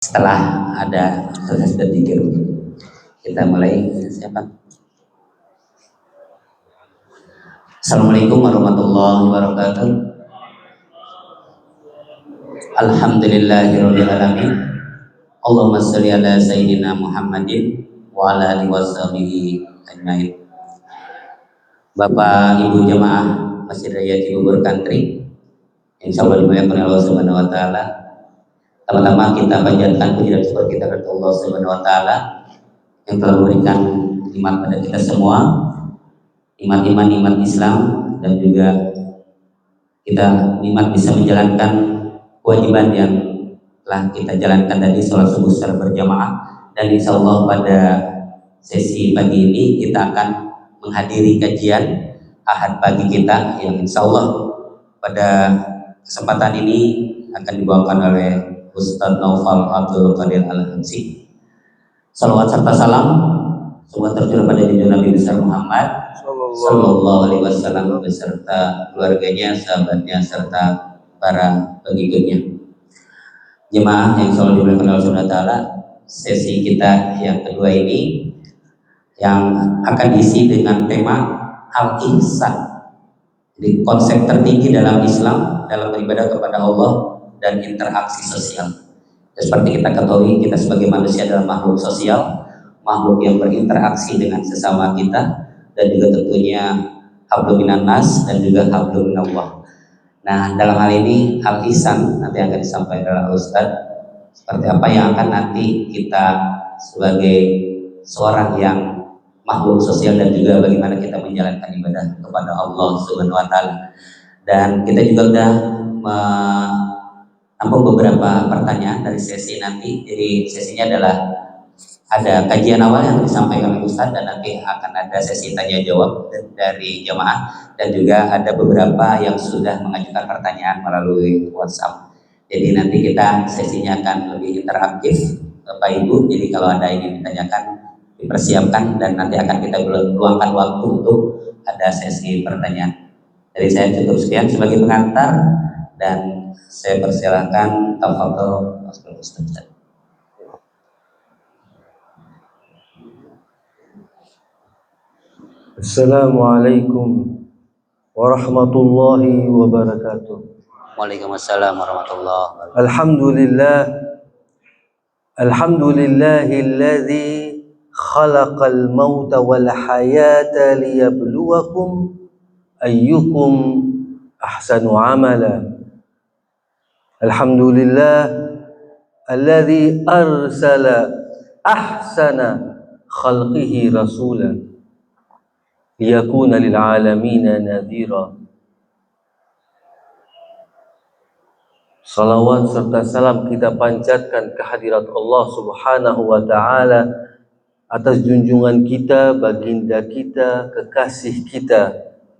Setelah ada proses berpikir, kita mulai. Siapa? Assalamualaikum warahmatullahi wabarakatuh. Alhamdulillahirabbil alamin. Allahumma shalli ala sayyidina Muhammadin wa ala alihi washabihi ajmain. Bapak Ibu jamaah Masjid Raya Cibubur Country, insyaallah dimuliakan oleh Allah Subhanahu wa taala. Pertama kita panjatkan puji dan syukur kita kepada Allah Subhanahu wa taala yang telah memberikan nikmat pada kita semua, nikmat Islam, dan juga kita nikmat bisa menjalankan kewajiban yang telah kita jalankan tadi, sholat subuh secara berjamaah. Dan insya Allah pada sesi pagi ini kita akan menghadiri kajian Ahad pagi kita yang insya Allah pada kesempatan ini akan dibawakan oleh Ustadz Naufal Abdul Qadir Al-Hamsi. Salawat serta salam semua tercurah pada junjungan Nabi besar Muhammad Sallallahu Alaihi Wasallam beserta keluarganya, sahabatnya, serta para pengikutnya. Jemaah yang selalu dimuliakan oleh Allah Subhanahu wa taala, sesi kita yang kedua ini yang akan diisi dengan tema al-ihsan. Jadi konsep tertinggi dalam Islam dalam beribadah kepada Allah dan interaksi sosial. Dan seperti kita ketahui, kita sebagai manusia adalah makhluk sosial, makhluk yang berinteraksi dengan sesama kita, dan juga tentunya hablum minan nas dan juga hablum minallah. Nah, dalam hal ini al-ihsan nanti akan disampaikan oleh Ustadz seperti apa yang akan nanti kita sebagai seorang yang makhluk sosial dan juga bagaimana kita menjalankan ibadah kepada Allah Subhanahu wa taala. Dan kita juga sudah menampung beberapa pertanyaan dari sesi nanti. Jadi sesinya adalah ada kajian awal yang disampaikan oleh Ustadz, dan nanti akan ada sesi tanya jawab dari jemaah, dan juga ada beberapa yang sudah mengajukan pertanyaan melalui WhatsApp. Jadi nanti kita sesinya akan lebih interaktif Bapak Ibu. Jadi kalau ada yang ditanyakan dipersiapkan, dan nanti akan kita luangkan waktu untuk ada sesi pertanyaan. Jadi saya cukup sekian sebagai pengantar, dan saya persilakan tafadhol Ustaz. Assalamualaikum warahmatullahi wabarakatuh. Waalaikumsalam warahmatullahi wabarakatuh. Alhamdulillahilladzi khalaqal mauta wal hayata liyabluwakum ayyukum ahsanu amala. Alhamdulillah alladzi arsala ahsana khalqihi rasulan liyakuna lil alamina nadhira. Salawat serta salam kita panjatkan kehadirat Allah Subhanahu wa taala atas junjungan kita, baginda kita, kekasih kita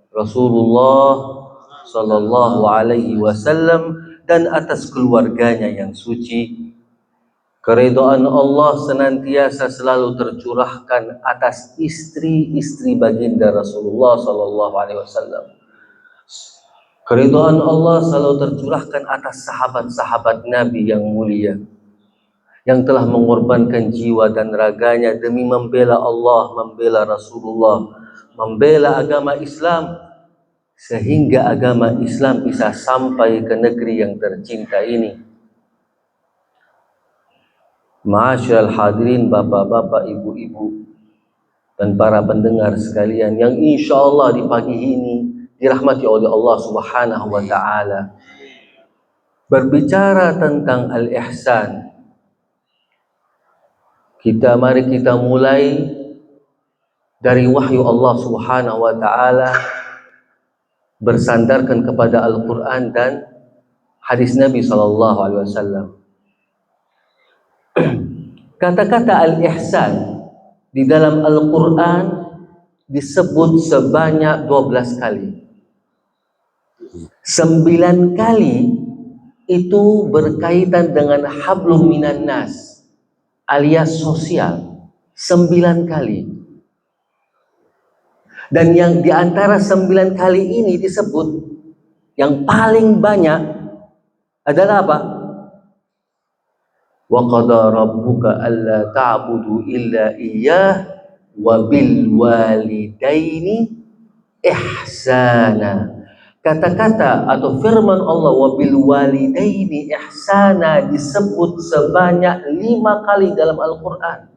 Rasulullah sallallahu alaihi wasallam, dan atas keluarganya yang suci. Keridhaan Allah senantiasa selalu tercurahkan atas istri-istri baginda Rasulullah sallallahu alaihi wasallam. Keridhaan Allah selalu tercurahkan atas sahabat-sahabat Nabi yang mulia, yang telah mengorbankan jiwa dan raganya demi membela Allah, membela Rasulullah, membela agama Islam, sehingga agama Islam bisa sampai ke negeri yang tercinta ini. Ma'asyiral hadirin, bapak-bapak, ibu-ibu, dan para pendengar sekalian yang insya Allah di pagi ini dirahmati oleh Allah Subhanahu wa ta'ala. Berbicara tentang al-ihsan, mari kita mulai dari wahyu Allah Subhanahu wa ta'ala, bersandarkan kepada Al-Quran dan hadis Nabi sallallahu alaihi wasallam. Kata-kata al-ihsan di dalam Al-Quran disebut sebanyak 12 kali. 9 kali itu berkaitan dengan hablum minan nas alias sosial. 9 kali. Dan yang di antara 9 kali ini disebut yang paling banyak adalah apa? Wa qada rabbuka alla ta'budu illa iyyah wa bil walidaini ihsana. Kata-kata atau firman Allah wa bil walidaini ihsana disebut sebanyak 5 kali dalam Al-Quran.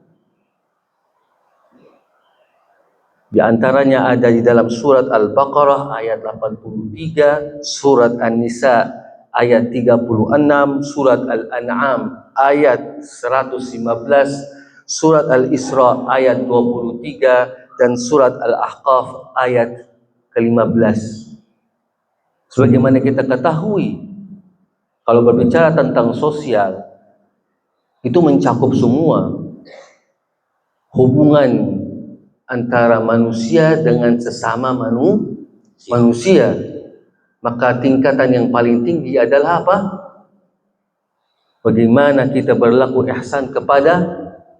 Di antaranya ada di dalam surat Al-Baqarah ayat 83, surat An-Nisa ayat 36, surat Al-An'am ayat 115, surat Al-Isra ayat 23, dan surat Al-Ahqaf ayat ke-15. Sebagaimana kita ketahui, kalau berbicara tentang sosial, itu mencakup semua hubungan antara manusia dengan sesama manusia. Maka tingkatan yang paling tinggi adalah apa? Bagaimana kita berlaku ihsan kepada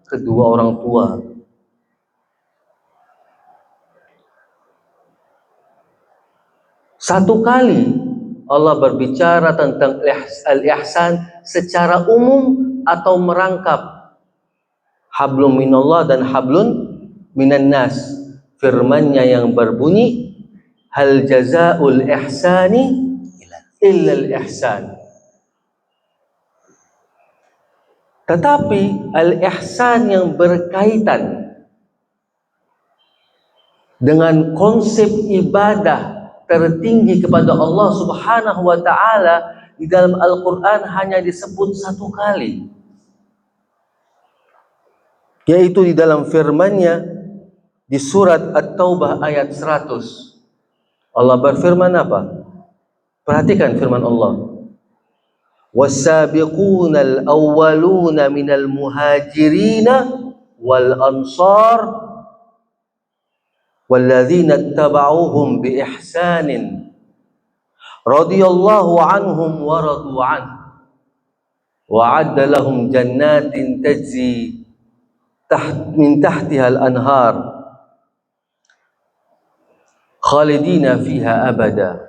kedua orang tua. Satu kali Allah berbicara tentang al-ihsan secara umum atau merangkap hablum minallah dan hablun minan nas. Firman-Nya yang berbunyi, hal jazaa'ul ihsani illa al-ihsan. Tetapi al-ihsan yang berkaitan dengan konsep ibadah tertinggi kepada Allah Subhanahu wa ta'ala di dalam Al-Quran hanya disebut 1 kali, yaitu di dalam firman-Nya di surat At-Taubah ayat 100. Allah berfirman apa? Perhatikan firman Allah. Was-sabiqunal awwaluna minal muhajirina wal ansar walladzina ittaba'uhum bi ihsanin radhiyallahu anhum wa radu an wa 'adda lahum jannatin tajri min tahtiha al-anhar khalidina fiha abada.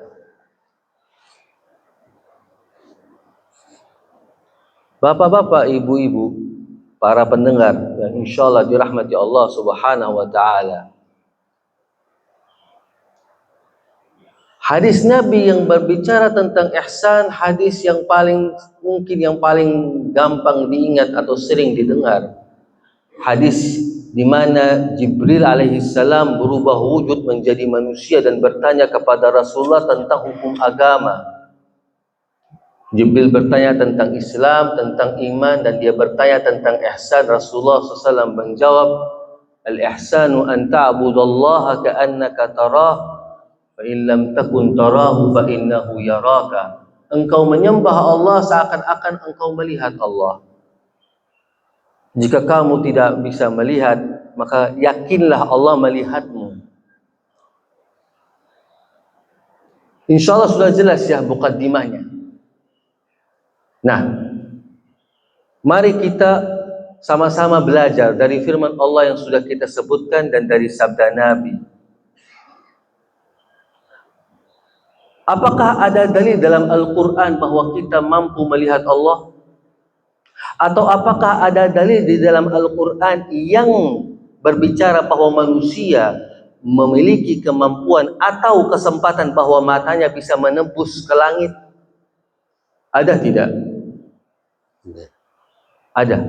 Bapak-bapak, ibu-ibu, para pendengar yang insyaallah dirahmati Allah Subhanahu wa ta'ala, hadis Nabi yang berbicara tentang ihsan, hadis yang paling gampang diingat atau sering didengar. Hadis di mana Jibril alaihissalam berubah wujud menjadi manusia dan bertanya kepada Rasulullah tentang hukum agama. Jibril bertanya tentang Islam, tentang iman, dan dia bertanya tentang ihsan. Rasulullah SAW menjawab, al-ihsanu an ta'budallaha ka'annaka tarah fa in lam takun tarahu fa innahu yaraka. Engkau menyembah Allah seakan-akan engkau melihat Allah. Jika kamu tidak bisa melihat, maka yakinlah Allah melihatmu. Insyaallah sudah jelas ya mukaddimahnya. Nah, mari kita sama-sama belajar dari firman Allah yang sudah kita sebutkan dan dari sabda Nabi. Apakah ada dalil dalam Al-Quran bahwa kita mampu melihat Allah? Atau apakah ada dalil di dalam Al-Quran yang berbicara bahwa manusia memiliki kemampuan atau kesempatan bahwa matanya bisa menembus ke langit? Ada tidak? Ada.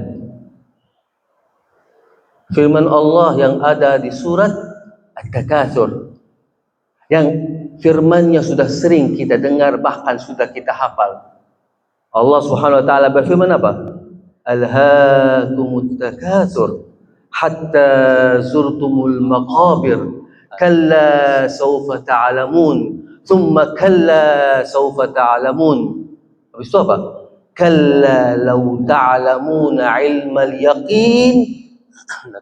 Firman Allah yang ada di surat At-Takatsur, yang firman-Nya sudah sering kita dengar, bahkan sudah kita hafal. Allah Subhanahu wa ta'ala berfirman apa? Alhaakumut takatsur hatta zurtumul maqabir kalla sawfa ta'lamun thumma kalla sawfa ta'lamun. Habis itu apa? Kalla law ta'lamuna ilmal yaqin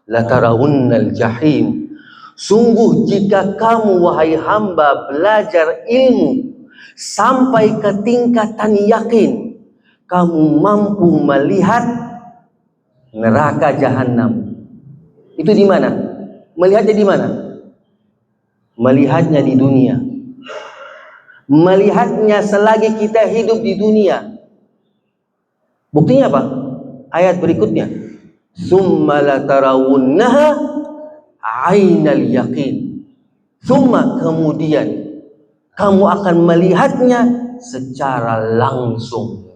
latarawunnal jahim. Sungguh jika kamu wahai hamba belajar ilmu sampai ke tingkatan yakin, kamu mampu melihat neraka jahanam. Itu di mana? Melihatnya di mana? Melihatnya di dunia. Melihatnya selagi kita hidup di dunia. Buktinya apa? Ayat berikutnya, "Tsumma latarawunnaha 'ainal yaqin." Tsumma, kemudian kamu akan melihatnya secara langsung.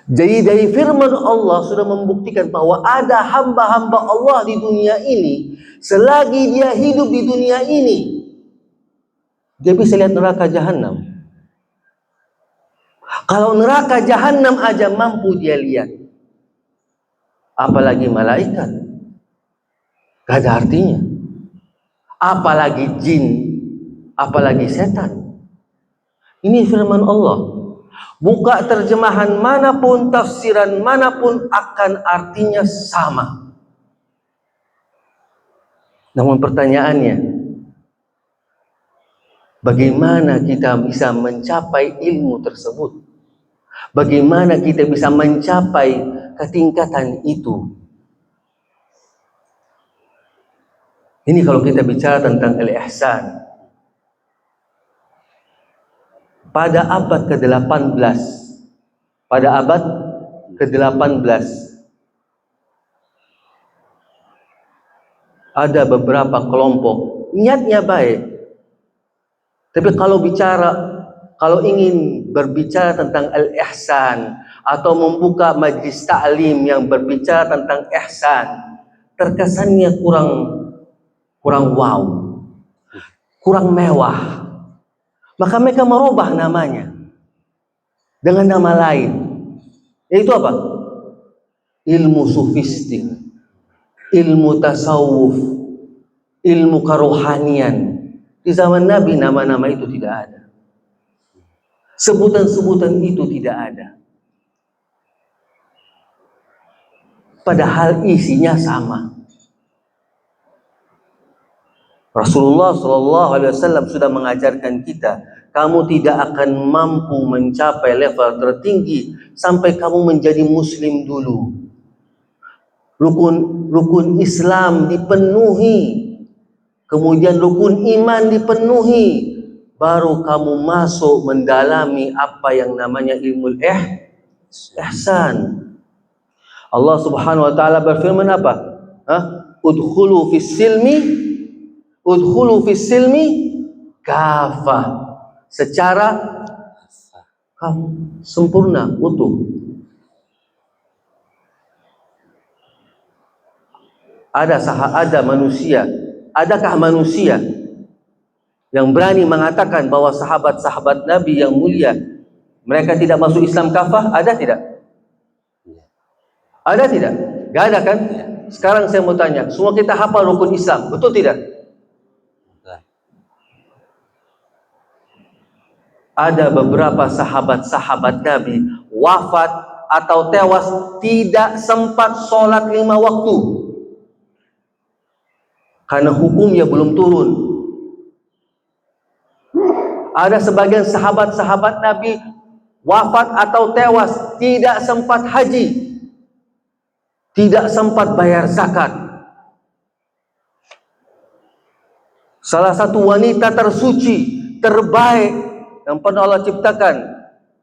Jadi dari firman Allah sudah membuktikan bahwa ada hamba-hamba Allah di dunia ini, selagi dia hidup di dunia ini, dia bisa lihat neraka jahanam. Kalau neraka jahanam aja mampu dia lihat, apalagi malaikat, gak ada artinya. Apalagi jin, apalagi setan. Ini firman Allah. Buka terjemahan manapun, tafsiran manapun, akan artinya sama. Namun pertanyaannya, bagaimana kita bisa mencapai ilmu tersebut? Bagaimana kita bisa mencapai ketingkatan itu? Ini kalau kita bicara tentang al-ihsan. Pada abad ke-18, pada abad ke-18, ada beberapa kelompok, niatnya baik. Tapi kalau ingin berbicara tentang al-ihsan, atau membuka majlis ta'lim yang berbicara tentang ihsan, terkesannya kurang wow, kurang mewah. Maka mereka merubah namanya dengan nama lain, yaitu apa? Ilmu sufistik, ilmu tasawuf, ilmu kerohanian. Di zaman Nabi nama-nama itu tidak ada, sebutan-sebutan itu tidak ada, padahal isinya sama. Rasulullah SAW sudah mengajarkan kita, kamu tidak akan mampu mencapai level tertinggi sampai kamu menjadi muslim dulu. Rukun Islam dipenuhi, kemudian rukun iman dipenuhi, baru kamu masuk mendalami apa yang namanya ilmu ihsan. Allah Subhanahu wa taala berfirman apa? Udkhulu fis silmi kafah, secara sempurna, utuh. Adakah manusia yang berani mengatakan bahwa sahabat-sahabat Nabi yang mulia mereka tidak masuk Islam kafah? Ada tidak? Ada tidak? Gak ada kan? Sekarang saya mau tanya, semua kita hafal rukun Islam, betul tidak? Ada beberapa sahabat-sahabat Nabi wafat atau tewas tidak sempat sholat 5 waktu karena hukumnya belum turun. Ada sebagian sahabat-sahabat Nabi wafat atau tewas tidak sempat haji, tidak sempat bayar zakat. Salah satu wanita tersuci, terbaik yang pernah Allah ciptakan,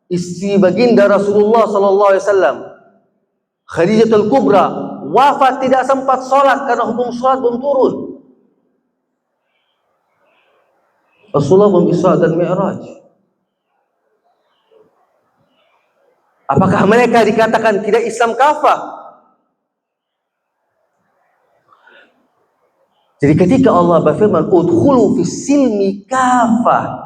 istri baginda Rasulullah SAW, Khadijatul Kubra, wafat tidak sempat sholat karena hukum sholat belum turun. Rasulullah belum Isra dan Mi'raj. Apakah mereka dikatakan tidak Islam kafah? Jadi ketika Allah berfirman udkhulu fis silmi kafah,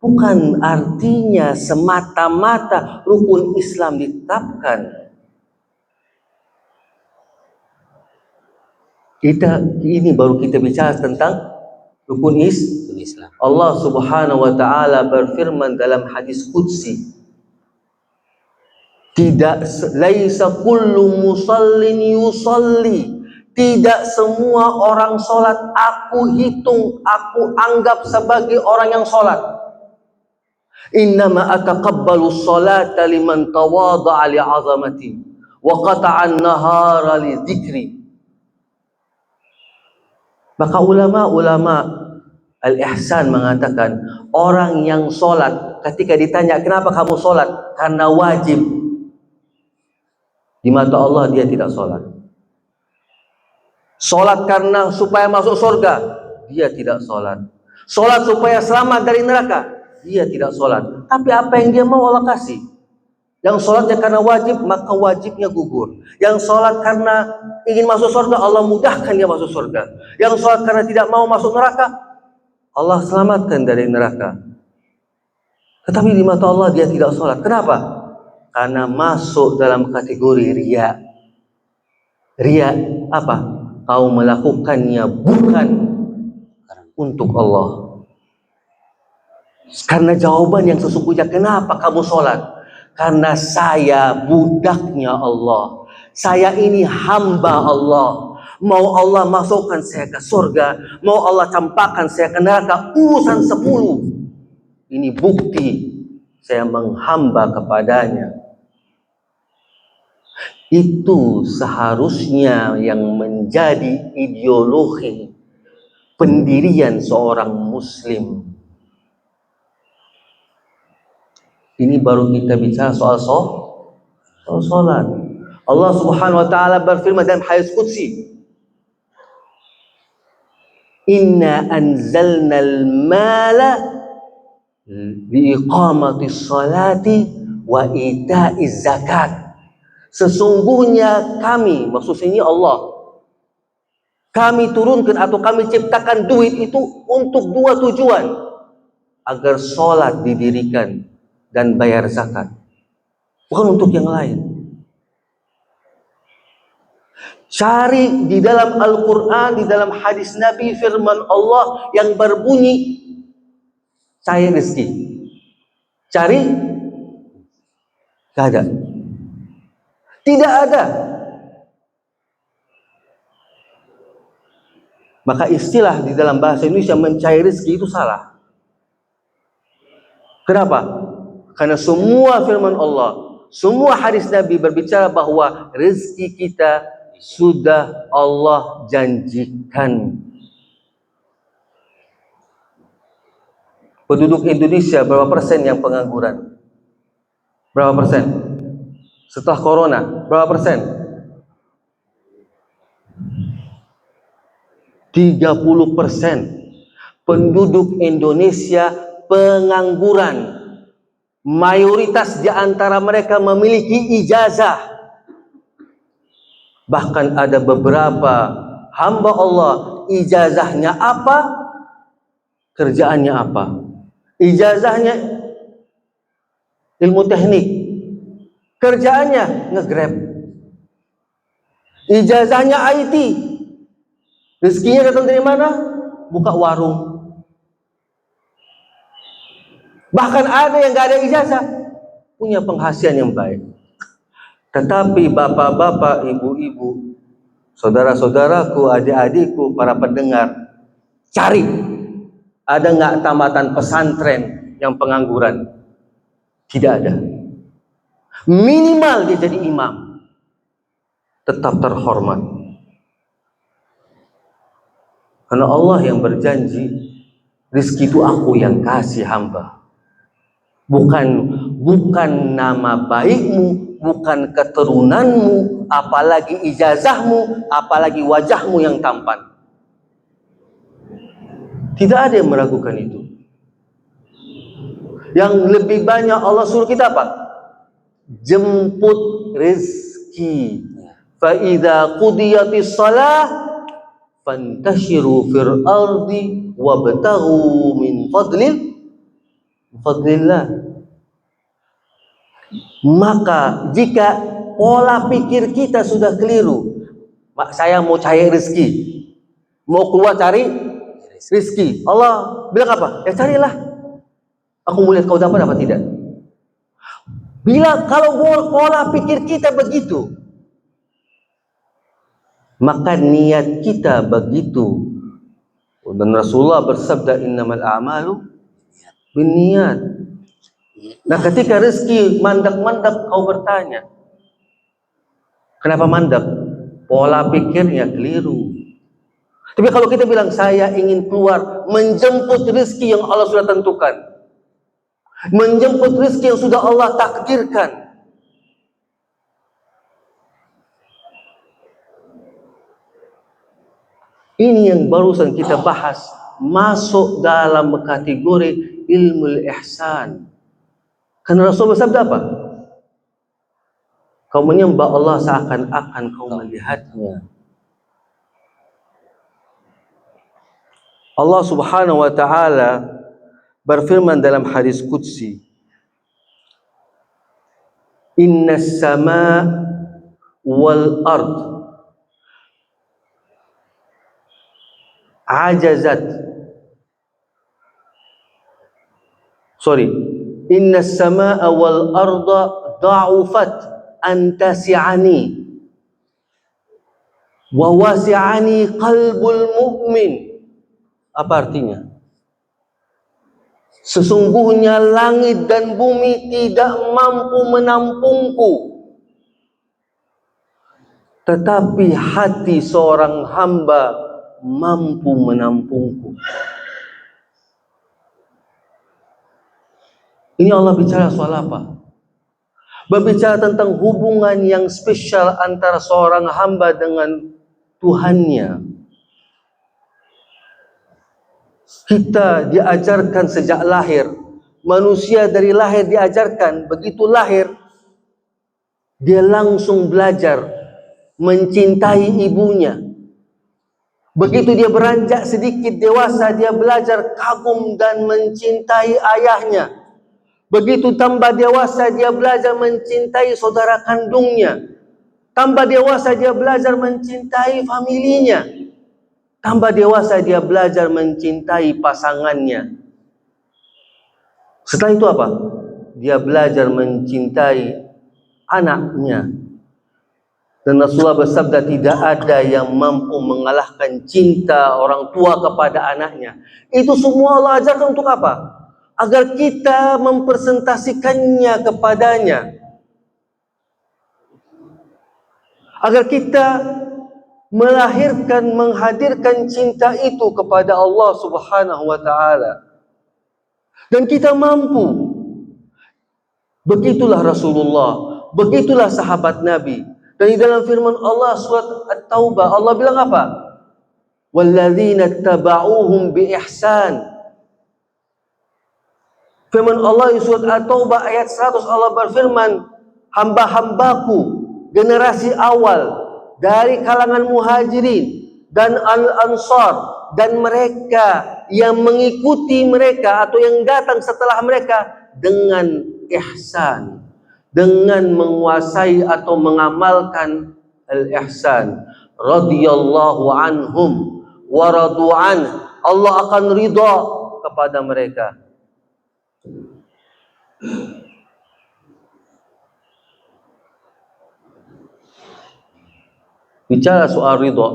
bukan artinya semata-mata rukun Islam ditetapkan. Ini baru kita bicara tentang rukun Islam. Allah Subhanahu wa taala berfirman dalam hadis qudsi, laisa kullu musallin yusalli, tidak semua orang sholat aku hitung, aku anggap sebagai orang yang sholat. Innama ataqabbalu sholata liman tawadha'a li'azamati wa qata'an nahara li dzikri. Maka ulama-ulama al-ihsan mengatakan orang yang sholat ketika ditanya kenapa kamu sholat, karena wajib. Di mata Allah dia tidak sholat. Sholat karena supaya masuk surga, dia tidak sholat. Sholat supaya selamat dari neraka, dia tidak sholat. Tapi apa yang dia mau Allah kasih. Yang sholatnya karena wajib, maka wajibnya gugur. Yang sholat karena ingin masuk surga, Allah mudahkan dia masuk surga. Yang sholat karena tidak mau masuk neraka, Allah selamatkan dari neraka. Tetapi di mata Allah dia tidak sholat. Kenapa? Karena masuk dalam kategori riya. Riya apa? Kau melakukannya bukan untuk Allah. Karena jawaban yang sesungguhnya, kenapa kamu sholat? Karena saya budaknya Allah. Saya ini hamba Allah. Mau Allah masukkan saya ke surga, mau Allah campakkan saya ke neraka, urusan 10. Ini bukti saya menghamba kepadanya. Itu seharusnya yang menjadi ideologi pendirian seorang muslim. Ini baru kita bicara soal sholat. Allah Subhanahu wa taala berfirman dalam hadis qudsi, "Inna anzalnal mala liiqamatis salati wa ita'iz zakat." Sesungguhnya kami, maksudnya Allah, kami turunkan atau kami ciptakan duit itu untuk 2 tujuan. Agar sholat didirikan dan bayar zakat. Bukan untuk yang lain. Cari di dalam Al-Quran, di dalam hadis Nabi, firman Allah yang berbunyi, cari rezeki. Cari, gak ada. Tidak ada. Maka istilah di dalam bahasa Indonesia mencari rezeki itu salah. Kenapa? Karena semua firman Allah, semua hadis Nabi berbicara bahwa rezeki kita sudah Allah janjikan. Penduduk Indonesia berapa persen yang pengangguran? Berapa persen? Setelah corona, berapa persen? 30% penduduk Indonesia pengangguran. Mayoritas di antara mereka memiliki ijazah. Bahkan ada beberapa hamba Allah, ijazahnya apa? Kerjaannya apa? Ijazahnya ilmu teknik, kerjaannya nge-grab. Ijazahnya IT, rezekinya datang dari mana? Buka warung. Bahkan ada yang gak ada ijazah, punya penghasilan yang baik. Tetapi bapak-bapak, ibu-ibu, saudara-saudaraku, adik-adikku, para pendengar, cari, ada nggak tamatan pesantren yang pengangguran? Tidak ada. Minimal dia jadi imam, tetap terhormat. Karena Allah yang berjanji, rezeki itu aku yang kasih hamba. Bukan nama baikmu, bukan keturunanmu, apalagi ijazahmu, apalagi wajahmu yang tampan. Tidak ada yang meragukan itu. Yang lebih banyak Allah suruh kita apa? Jemput rezeki. Fa idza qudiyatis shalah fantashiru fil ardi wabtaghu min fadlillah. Maka jika pola pikir kita sudah keliru, saya mau cari rezeki, mau keluar cari rezeki, Allah bilang apa? Ya carilah. Aku mau lihat kau dapat apa tidak. Bila kalau pola pikir kita begitu, maka niat kita begitu. Dan Rasulullah bersabda, innamal a'malu binniyat. Nah, ketika rezeki mandek-mandek, kau bertanya, kenapa mandek? Pola pikirnya keliru. Tapi kalau kita bilang, saya ingin keluar menjemput rezeki yang Allah sudah tentukan, menjemput rezeki yang sudah Allah takdirkan, Ini yang barusan kita bahas, masuk dalam kategori ilmu ihsan. Karena Rasulullah bersabda apa? Kau menyembah Allah seakan-akan kau melihatnya. Allah Subhanahu wa taala berfirman dalam hadis qudsi, Innas sama wal ard ajazat Innas samaa wal arda da'ufat an tasi'ani wa wasi'ani qalbul mu'min. Apa artinya? Sesungguhnya langit dan bumi tidak mampu menampungku, tetapi hati seorang hamba mampu menampungku. Ini Allah bicara soal apa? Berbicara tentang hubungan yang spesial antara seorang hamba dengan Tuhannya. Kita diajarkan sejak lahir, manusia dari lahir diajarkan, begitu lahir dia langsung belajar mencintai ibunya. Begitu dia beranjak sedikit dewasa, dia belajar kagum dan mencintai ayahnya. Begitu tambah dewasa, dia belajar mencintai saudara kandungnya. Tambah dewasa, dia belajar mencintai familinya. Tambah dewasa, dia belajar mencintai pasangannya. Setelah itu apa? Dia belajar mencintai anaknya. Dan Rasulullah bersabda, tidak ada yang mampu mengalahkan cinta orang tua kepada anaknya. Itu semua Allah ajarkan untuk apa? Agar kita mempresentasikannya kepadanya, agar kita melahirkan, menghadirkan cinta itu kepada Allah Subhanahu wa taala. Dan kita mampu. Begitulah Rasulullah, begitulah sahabat Nabi. Dan di dalam firman Allah surat At-Taubah, Allah bilang apa? Walladzina taba'uhum bi ihsan. Firman Allah di surat At-Taubah ayat 100, Allah berfirman, hamba-hambaku generasi awal dari kalangan muhajirin dan al-ansar, dan mereka yang mengikuti mereka atau yang datang setelah mereka dengan ihsan, dengan menguasai atau mengamalkan al-ihsan. Radhiyallahu anhum wa radu'an. Allah akan ridha kepada mereka. Bicara soal ridha,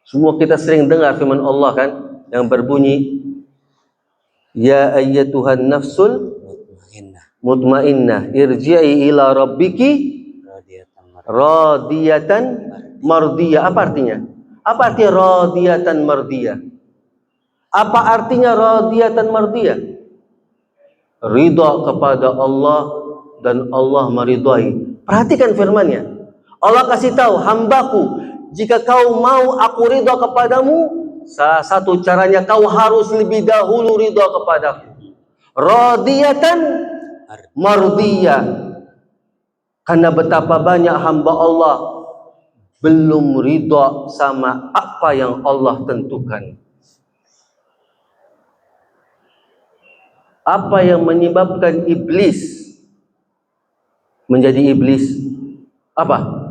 semua kita sering dengar firman Allah kan, yang berbunyi, Ya ayyatuhan nafsul mutmainnah irji'i ila rabbiki radiyatan mardiyah. Apa artinya? Apa artinya radiyatan mardiyah? Apa artinya radiyatan mardiyah? Ridha kepada Allah dan Allah meridhai. Perhatikan firman-Nya. Allah kasih tahu, hambaku, jika kau mau aku ridha kepadamu, salah satu caranya kau harus lebih dahulu ridha kepadaku. Radiyatan mardiyah. Karena betapa banyak hamba Allah belum ridha sama apa yang Allah tentukan. Apa yang menyebabkan iblis menjadi iblis? Apa?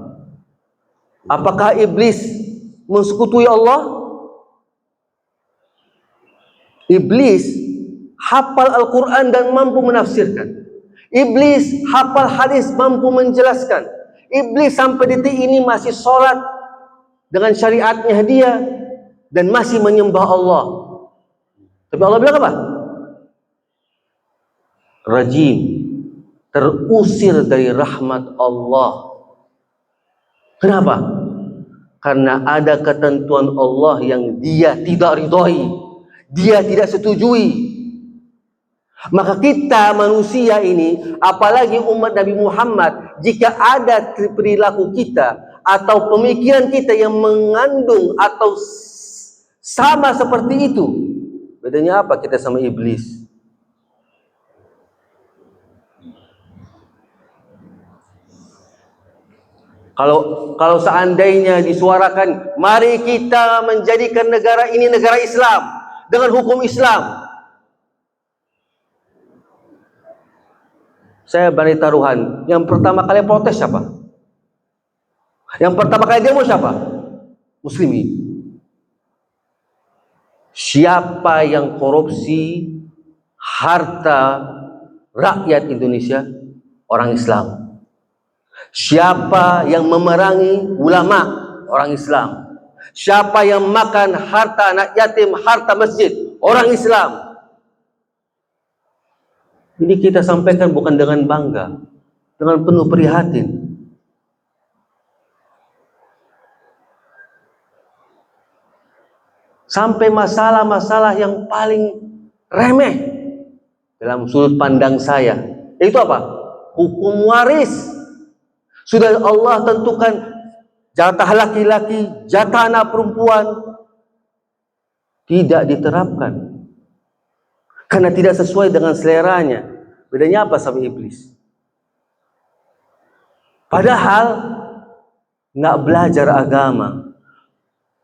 Apakah iblis mensekutuai Allah? Iblis hafal Al-Quran dan mampu menafsirkan. Iblis hafal hadis, mampu menjelaskan. Iblis sampai detik ini masih sholat dengan syariatnya dia dan masih menyembah Allah. Tapi Allah bilang apa? Rajim, terusir dari rahmat Allah. Kenapa? Karena ada ketentuan Allah yang dia tidak ridhoi, dia tidak setujui. Maka kita manusia ini, apalagi umat Nabi Muhammad, jika ada perilaku kita, atau pemikiran kita yang mengandung atau sama seperti itu. Bedanya apa kita sama iblis? Kalau seandainya disuarakan, mari kita menjadikan negara ini negara Islam dengan hukum Islam. Saya berani taruhan, yang pertama kali protes siapa? Yang pertama kali demo siapa? Muslimin. Siapa yang korupsi harta rakyat Indonesia? Orang Islam. Siapa yang memerangi ulama? Orang Islam. Siapa yang makan harta anak yatim, harta masjid? Orang Islam. Ini kita sampaikan bukan dengan bangga, dengan penuh prihatin. Sampai masalah-masalah yang paling remeh dalam sudut pandang saya, yaitu apa? Hukum waris. Sudah Allah tentukan jatah laki-laki, jatah anak perempuan, tidak diterapkan karena tidak sesuai dengan seleranya. Bedanya apa sama iblis? Padahal nggak belajar agama.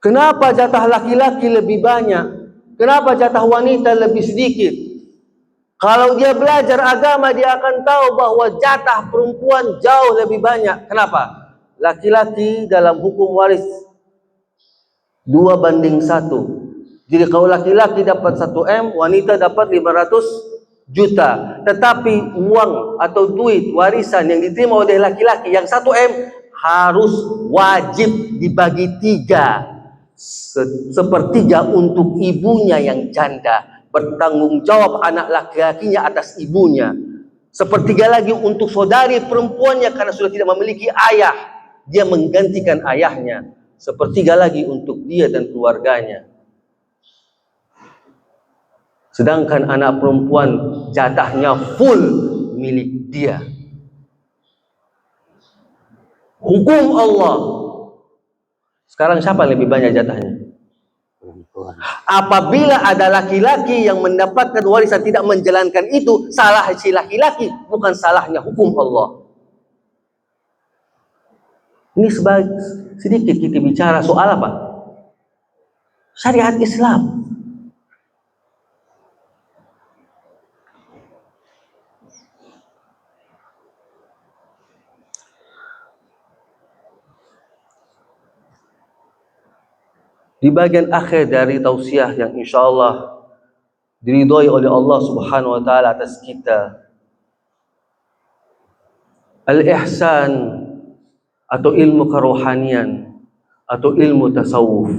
Kenapa jatah laki-laki lebih banyak? Kenapa jatah wanita lebih sedikit? Kalau dia belajar agama, dia akan tahu bahwa jatah perempuan jauh lebih banyak. Kenapa? Laki-laki dalam hukum waris 2:1. Jadi kalau laki-laki dapat 1 M, wanita dapat 500 juta. Tetapi uang atau duit warisan yang diterima oleh laki-laki yang 1 M harus wajib dibagi 3. Sepertiga untuk ibunya yang janda, bertanggung jawab anak laki-lakinya atas ibunya. Sepertiga lagi untuk saudari perempuannya karena sudah tidak memiliki ayah, dia menggantikan ayahnya. Sepertiga lagi untuk dia dan keluarganya. Sedangkan anak perempuan jatahnya full milik dia. Hukum Allah. Sekarang siapa yang lebih banyak jatahnya? Apabila ada laki-laki yang mendapatkan warisan tidak menjalankan itu, salah si laki-laki, bukan salahnya hukum Allah. Ini sedikit kita bicara soal apa? Syariat Islam. Di bagian akhir dari tausiah yang insyaallah diridhoi oleh Allah Subhanahu wa taala atas kita, al-ihsan atau ilmu kerohanian atau ilmu tasawuf.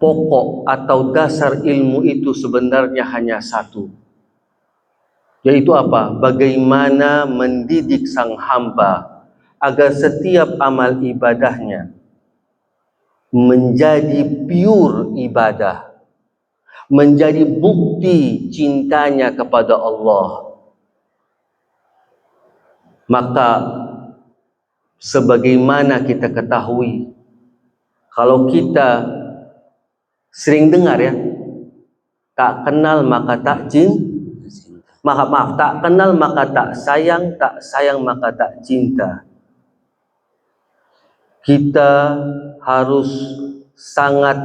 Pokok atau dasar ilmu itu sebenarnya hanya satu, yaitu apa? Bagaimana mendidik sang hamba agar setiap amal ibadahnya menjadi pure ibadah, menjadi bukti cintanya kepada Allah. Maka sebagaimana kita ketahui, kalau kita sering dengar ya, tak kenal maka tak cinta, tak kenal maka tak sayang maka tak cinta. Kita harus sangat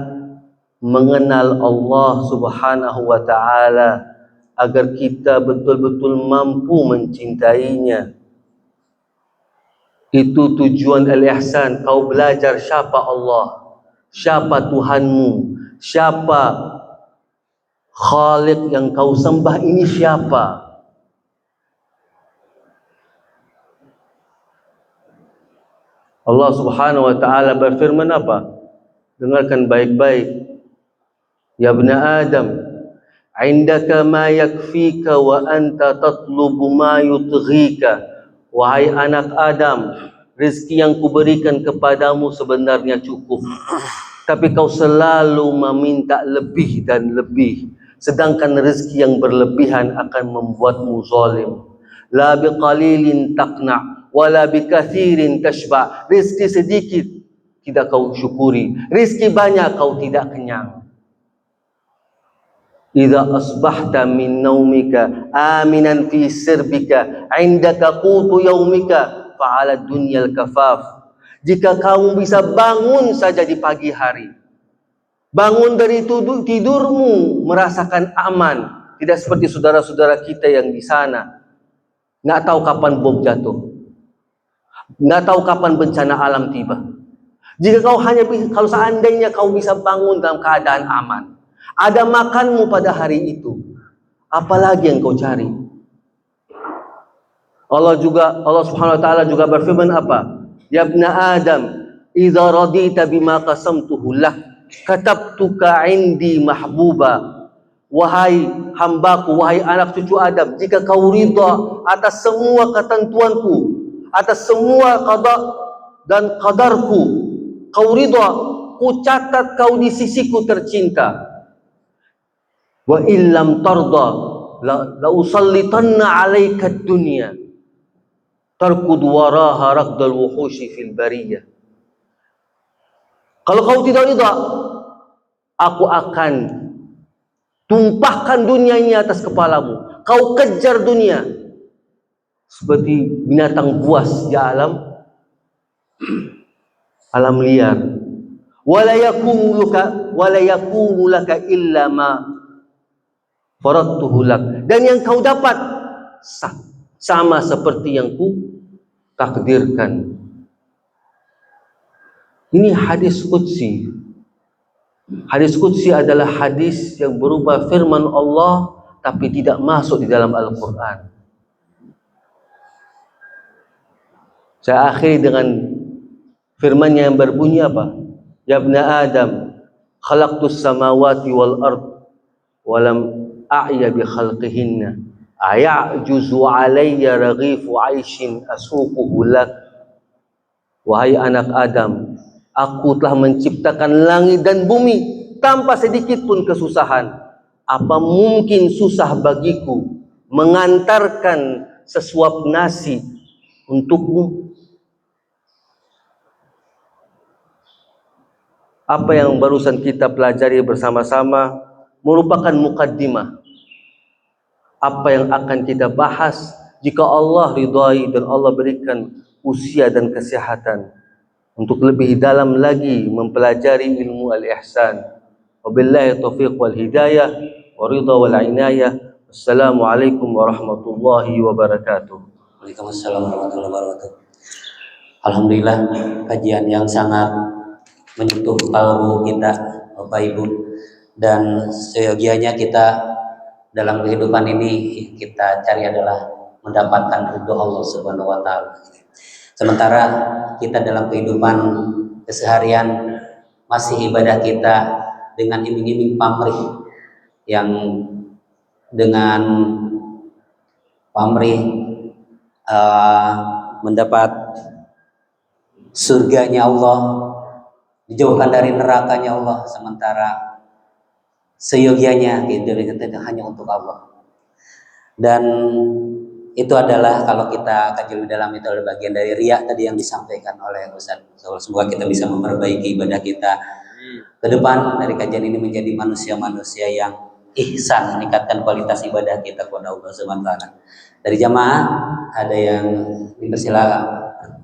mengenal Allah Subhanahu wa taala agar kita betul-betul mampu mencintainya. Itu tujuan al-ihsan. Kau belajar siapa Allah, siapa Tuhanmu, siapa Khalik yang kau sembah ini siapa. Allah Subhanahu wa taala berfirman apa? Dengarkan baik-baik. Ya bna Adam, indaka ma yakfika wa anta tatlubu ma yutghika. Wahai anak Adam, rezeki yang kuberikan kepadamu sebenarnya cukup, tapi kau selalu meminta lebih dan lebih, sedangkan rezeki yang berlebihan akan membuatmu zalim. La biqalilin taqna wala bikathirin tashba. Rizki sedikit tidak kau syukuri, rizki banyak kau tidak kenyang. Idza asbahta min naumika aminan fi sirbika indaka qutu yaumika fa'ala dunyal kafaf. Jika kamu bisa bangun saja di pagi hari, bangun dari tidurmu merasakan aman, tidak seperti saudara-saudara kita yang di sana nggak tahu kapan bom jatuh, nggak tahu kapan bencana alam tiba. Jika kau kalau seandainya kau bisa bangun dalam keadaan aman, ada makanmu pada hari itu, apalagi yang kau cari? Allah Subhanahu wa taala juga berfirman apa? Ya ibna Adam, idza radita bima qasamtuhu lak, katabtuka indi mahbuba. Wahai hambaku, wahai anak cucu Adam, jika kau ridha atas semua ketentuanku, atas semua qada dan qadarku, kau ridha, ku catat kau di sisiku tercinta. Wa illam tarda la usallitanna 'alaika ad-dunya tarkud waraha raqdal wuhushi fil bariyah. Kalau kau tidak ridha, aku akan tumpahkan dunia ini atas kepalamu. Kau kejar dunia seperti binatang buas di alam liar. Wala yakunu laka illa ma faradtuhu lak. Dan yang kau dapat sama seperti yang ku takdirkan. Ini hadis qudsi. Hadis qudsi adalah hadis yang berupa firman Allah tapi tidak masuk di dalam Al-Quran. Saya akhiri dengan firman-Nya yang berbunyi apa? Ya ibna Adam, khalaqtus samawati wal ard wa lam a'ya bi khalqihinna. Aya'juzu alayya raghifu 'aishin asuquhu lak. Wahai anak Adam, aku telah menciptakan langit dan bumi tanpa sedikit pun kesusahan. Apa mungkin susah bagiku mengantarkan sesuap nasi untukmu? Apa yang barusan kita pelajari bersama-sama merupakan mukaddimah. Apa yang akan kita bahas jika Allah ridhai dan Allah berikan usia dan kesehatan untuk lebih dalam lagi mempelajari ilmu al-ihsan. Wabillahi taufiq wal hidayah wa ridha wal inayah. Wassalamualaikum warahmatullahi wabarakatuh. Waalaikumsalam warahmatullahi wabarakatuh. Alhamdulillah, kajian yang sangat menyentuh kalbu kita, Bapak Ibu, dan seyogianya kita dalam kehidupan ini kita cari adalah mendapatkan ridho Allah Subhanahu wa taala. Sementara kita dalam kehidupan keseharian masih ibadah kita dengan iming-iming pamrih, yang dengan pamrih mendapat surganya Allah, dijauhkan dari nerakanya Allah, sementara seyogianya kita hanya untuk Allah. Dan itu adalah, kalau kita kaji lebih dalam, itu adalah bagian dari riya tadi yang disampaikan oleh Ustaz. Semoga kita bisa memperbaiki ibadah kita ke depan dari kajian ini menjadi manusia-manusia yang ihsan, meningkatkan kualitas ibadah kita kepada Allah Subhanahu wa taala. Dari jamaah ada yang dipersilakan,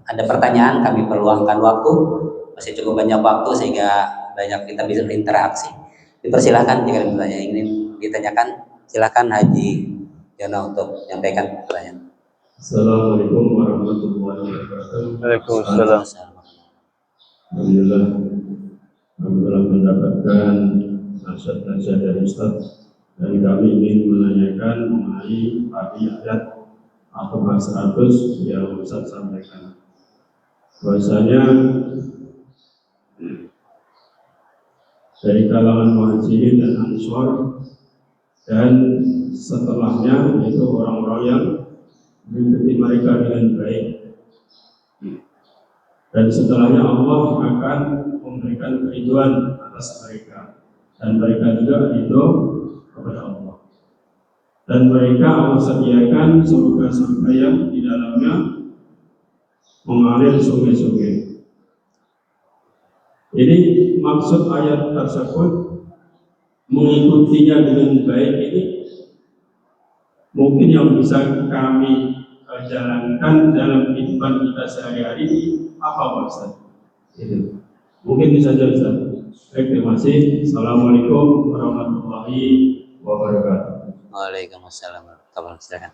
ada pertanyaan, kami perluangkan waktu, masih cukup banyak waktu sehingga banyak kita bisa berinteraksi. Dipersilakan jika ada pertanyaan ingin ditanyakan, silakan Haji Jono untuk menyampaikan pertanyaan. Assalamualaikum warahmatullahi wabarakatuh. Waalaikumsalam. Alhamdulillah, kami telah mendapatkan nasihat-nasihat dari Ustaz, dan kami ingin menanyakan mengenai tadi ayat atau bahasa 100 yang Ustaz sampaikan. Bahwasanya dari kalangan Muhajirin dan Ansor, dan setelahnya yaitu orang-orang yang mengikuti mereka dengan baik, dan setelahnya Allah akan memberikan keriduan atas mereka, dan mereka juga ridho kepada Allah, dan mereka Allah sediakan surga-surga yang di dalamnya mengalir sungai-sungai. Jadi maksud ayat tersebut mengikutinya dengan baik ini mungkin yang bisa kami jalankan dalam kehidupan kita sehari-hari apa Pak Ustaz? Itu. Mungkin bisa saja Ustaz. Baik, terima kasih. Assalamualaikum warahmatullahi wabarakatuh. Waalaikumsalam warahmatullahi wabarakatuh. Silakan.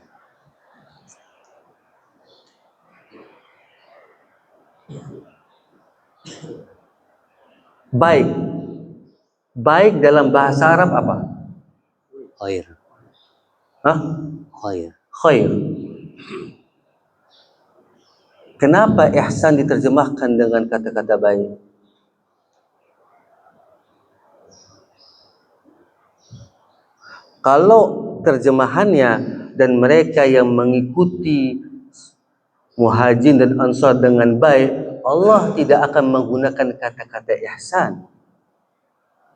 Baik. Baik dalam bahasa Arab apa? Khair. Hah? Khair. Khair. Kenapa ihsan diterjemahkan dengan kata-kata baik? Kalau terjemahannya dan mereka yang mengikuti Muhajirin dan Ansar dengan baik, Allah tidak akan menggunakan kata-kata ihsan.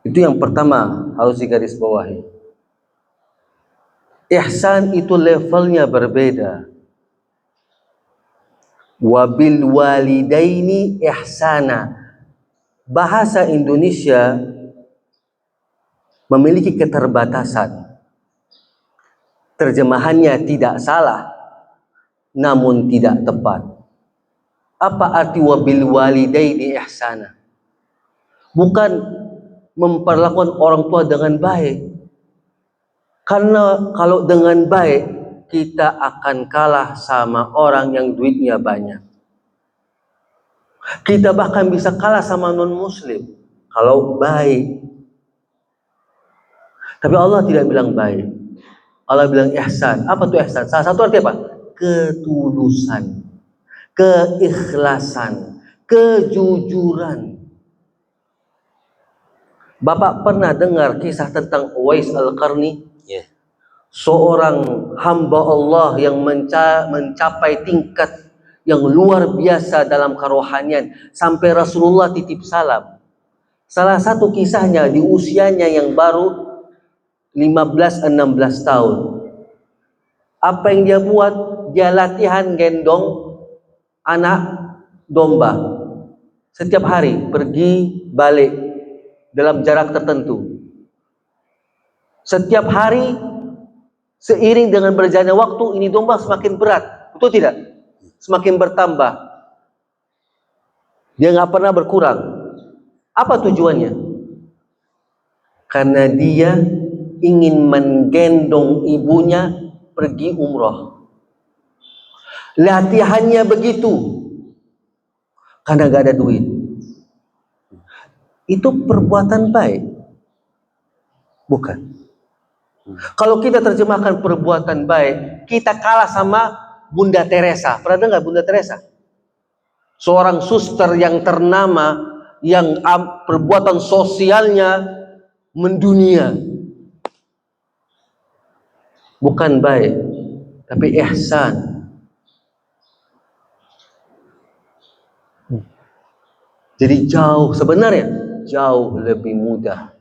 Itu yang pertama harus digarisbawahi. Ihsan itu levelnya berbeda. Wabil walidaini ihsana. Bahasa Indonesia memiliki keterbatasan. Terjemahannya tidak salah, namun tidak tepat. Apa arti wabil walidaini ihsana? Bukan memperlakukan orang tua dengan baik. Karena kalau dengan baik, kita akan kalah sama orang yang duitnya banyak. Kita bahkan bisa kalah sama non-muslim kalau baik. Tapi Allah tidak bilang baik. Allah bilang ihsan. Apa tuh ihsan? Salah satu arti apa? Ketulusan, keikhlasan, kejujuran. Bapak pernah dengar kisah tentang Uwais Al-Qarni? Ya. Seorang hamba Allah yang mencapai tingkat yang luar biasa dalam kerohanian sampai Rasulullah titip salam. Salah satu kisahnya di usianya yang baru 15-16 tahun. Apa yang dia buat? Dia latihan gendong anak domba. Setiap hari pergi balik dalam jarak tertentu. Setiap hari seiring dengan berjalannya waktu ini domba semakin berat. Betul tidak? Semakin bertambah. Dia nggak pernah berkurang. Apa tujuannya? Karena dia ingin menggendong ibunya pergi umroh. Latihannya begitu. Karena gak ada duit. Itu perbuatan baik. Bukan. Kalau kita terjemahkan perbuatan baik, kita kalah sama Bunda Teresa. Pernah dengar Bunda Teresa? Seorang suster yang ternama, yang perbuatan sosialnya mendunia. Bukan baik, tapi ihsan. Jadi sebenarnya jauh lebih mudah.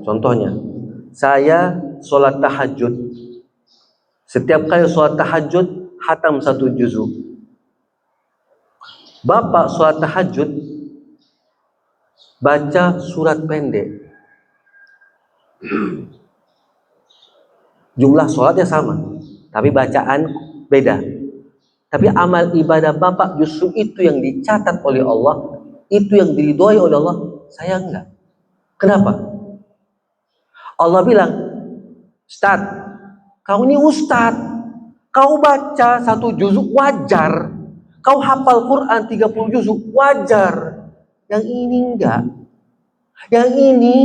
Contohnya, saya sholat tahajud. Setiap kali sholat tahajud, khatam 1 juzuk. Bapak sholat tahajud, baca surat pendek. Jumlah sholatnya sama, tapi bacaan beda. Tapi amal ibadah Bapak justru itu yang dicatat oleh Allah, itu yang diridhoi oleh Allah. Saya enggak. Kenapa? Allah bilang, Ustaz, kau ini Ustaz, kau baca 1 juzuk wajar, kau hafal Quran 30 juzuk wajar. Yang ini enggak. Yang ini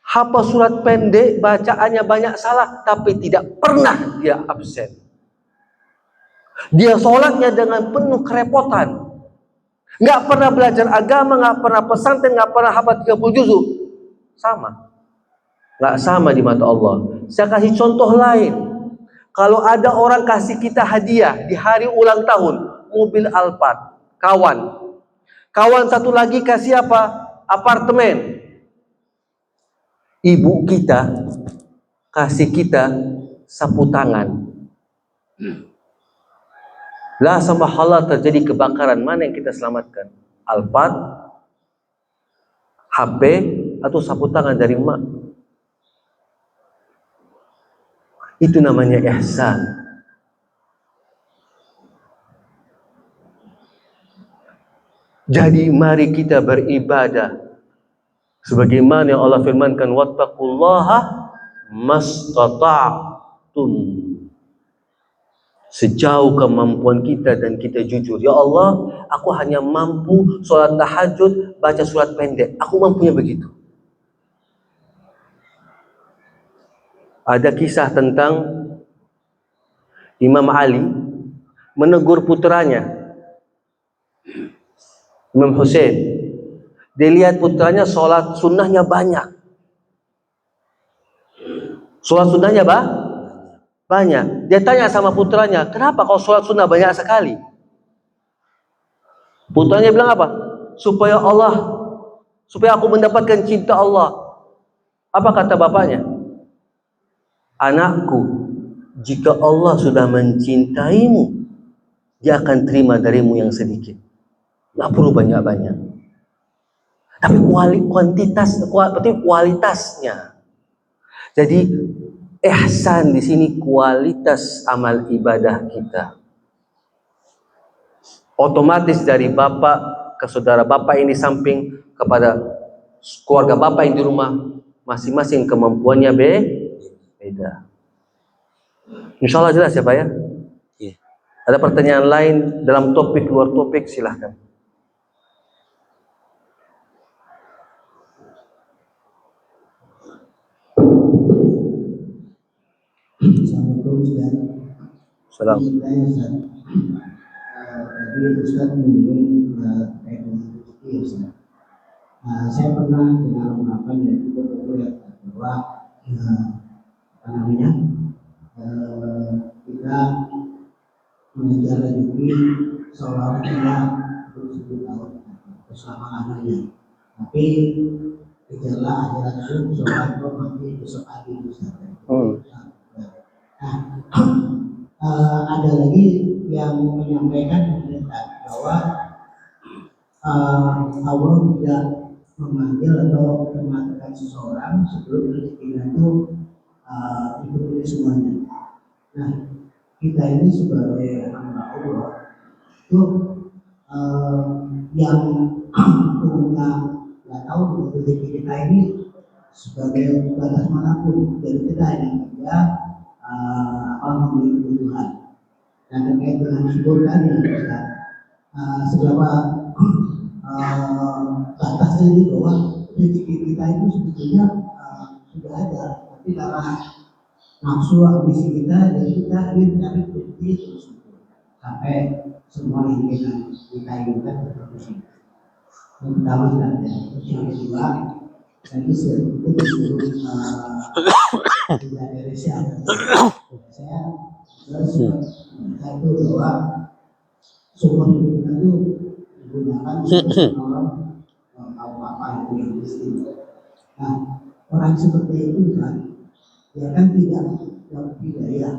hafal surat pendek, bacaannya banyak salah, tapi tidak pernah dia absen. Dia sholatnya dengan penuh kerepotan. Nggak pernah belajar agama, nggak pernah pesantren, nggak pernah hafal 30 juzuk. Sama. Nggak sama di mata Allah. Saya kasih contoh lain. Kalau ada orang kasih kita hadiah di hari ulang tahun, mobil Alphard, kawan satu lagi kasih apa? Apartemen. Ibu kita kasih kita sapu tangan. La samahallah terjadi kebakaran, mana yang kita selamatkan? Alphard, HP, atau sapu tangan dari mak? Itu namanya ihsan. Jadi mari kita beribadah sebagaimana yang Allah firmankan, wattaqullaha mastata'tum. Sejauh kemampuan kita dan kita jujur, ya Allah, aku hanya mampu sholat tahajud, baca surat pendek. Aku mampunya begitu. Ada kisah tentang Imam Ali menegur putranya, Imam Hussein. Dia lihat putranya sholat sunnahnya banyak. Sholat sunnahnya banyak. Dia tanya sama putranya, kenapa kau sholat sunnah banyak sekali? Putranya bilang apa? Supaya aku mendapatkan cinta Allah. Apa kata bapaknya? Anakku, jika Allah sudah mencintaimu, Dia akan terima darimu yang sedikit. Nggak perlu banyak-banyak. Tapi kualitasnya. Jadi ihsan di sini kualitas amal ibadah kita. Otomatis dari bapak ke saudara bapak yang di samping kepada keluarga bapak yang di rumah, masing-masing kemampuannya beda. Insya Allah jelas ya Pak ya? Iya. Ada pertanyaan lain dalam topik, luar topik, silahkan. Assalamualaikum Ustaz. Salam. Tadi Ustaz menyinggung terkait dengan rezeki Ustaz. Saya pernah dengar ungkapan dan juga melihat bahwa kita mengejar rezeki seolah-olah kita terus 10 tahun selama-lamanya. Tapi kejarlah akhirat itu seolah kau mati besok pagi Ustaz. Ada lagi yang menyampaikan bahwa Allah tidak memanggil atau mengatakan seseorang sebelum rezekinya itu ikuti semuanya. Nah, kita ini sebagai hamba Allah itu yang umumnya nggak tahu rezeki kita ini sebagai batas manapun, jadi kita hanya kerja memiliki kebutuhan. Dan terkait dengan syukur tadi, seberapa batasnya ini bahwa rezeki kita itu sebetulnya sudah ada, tapi karena nafsu ambisi kita, jadi kita ingin mencari rezeki terus sampai semua keinginan kita inginkan terpenuhi. Yang pertama dan yang kedua, tadi saya itu disuruh tidak Indonesia. Saya itu bahwa sumber hidupnya itu digunakan untuk menolong apa itu yang miskin. Nah, orang seperti itu kan, dia kan tidak ya.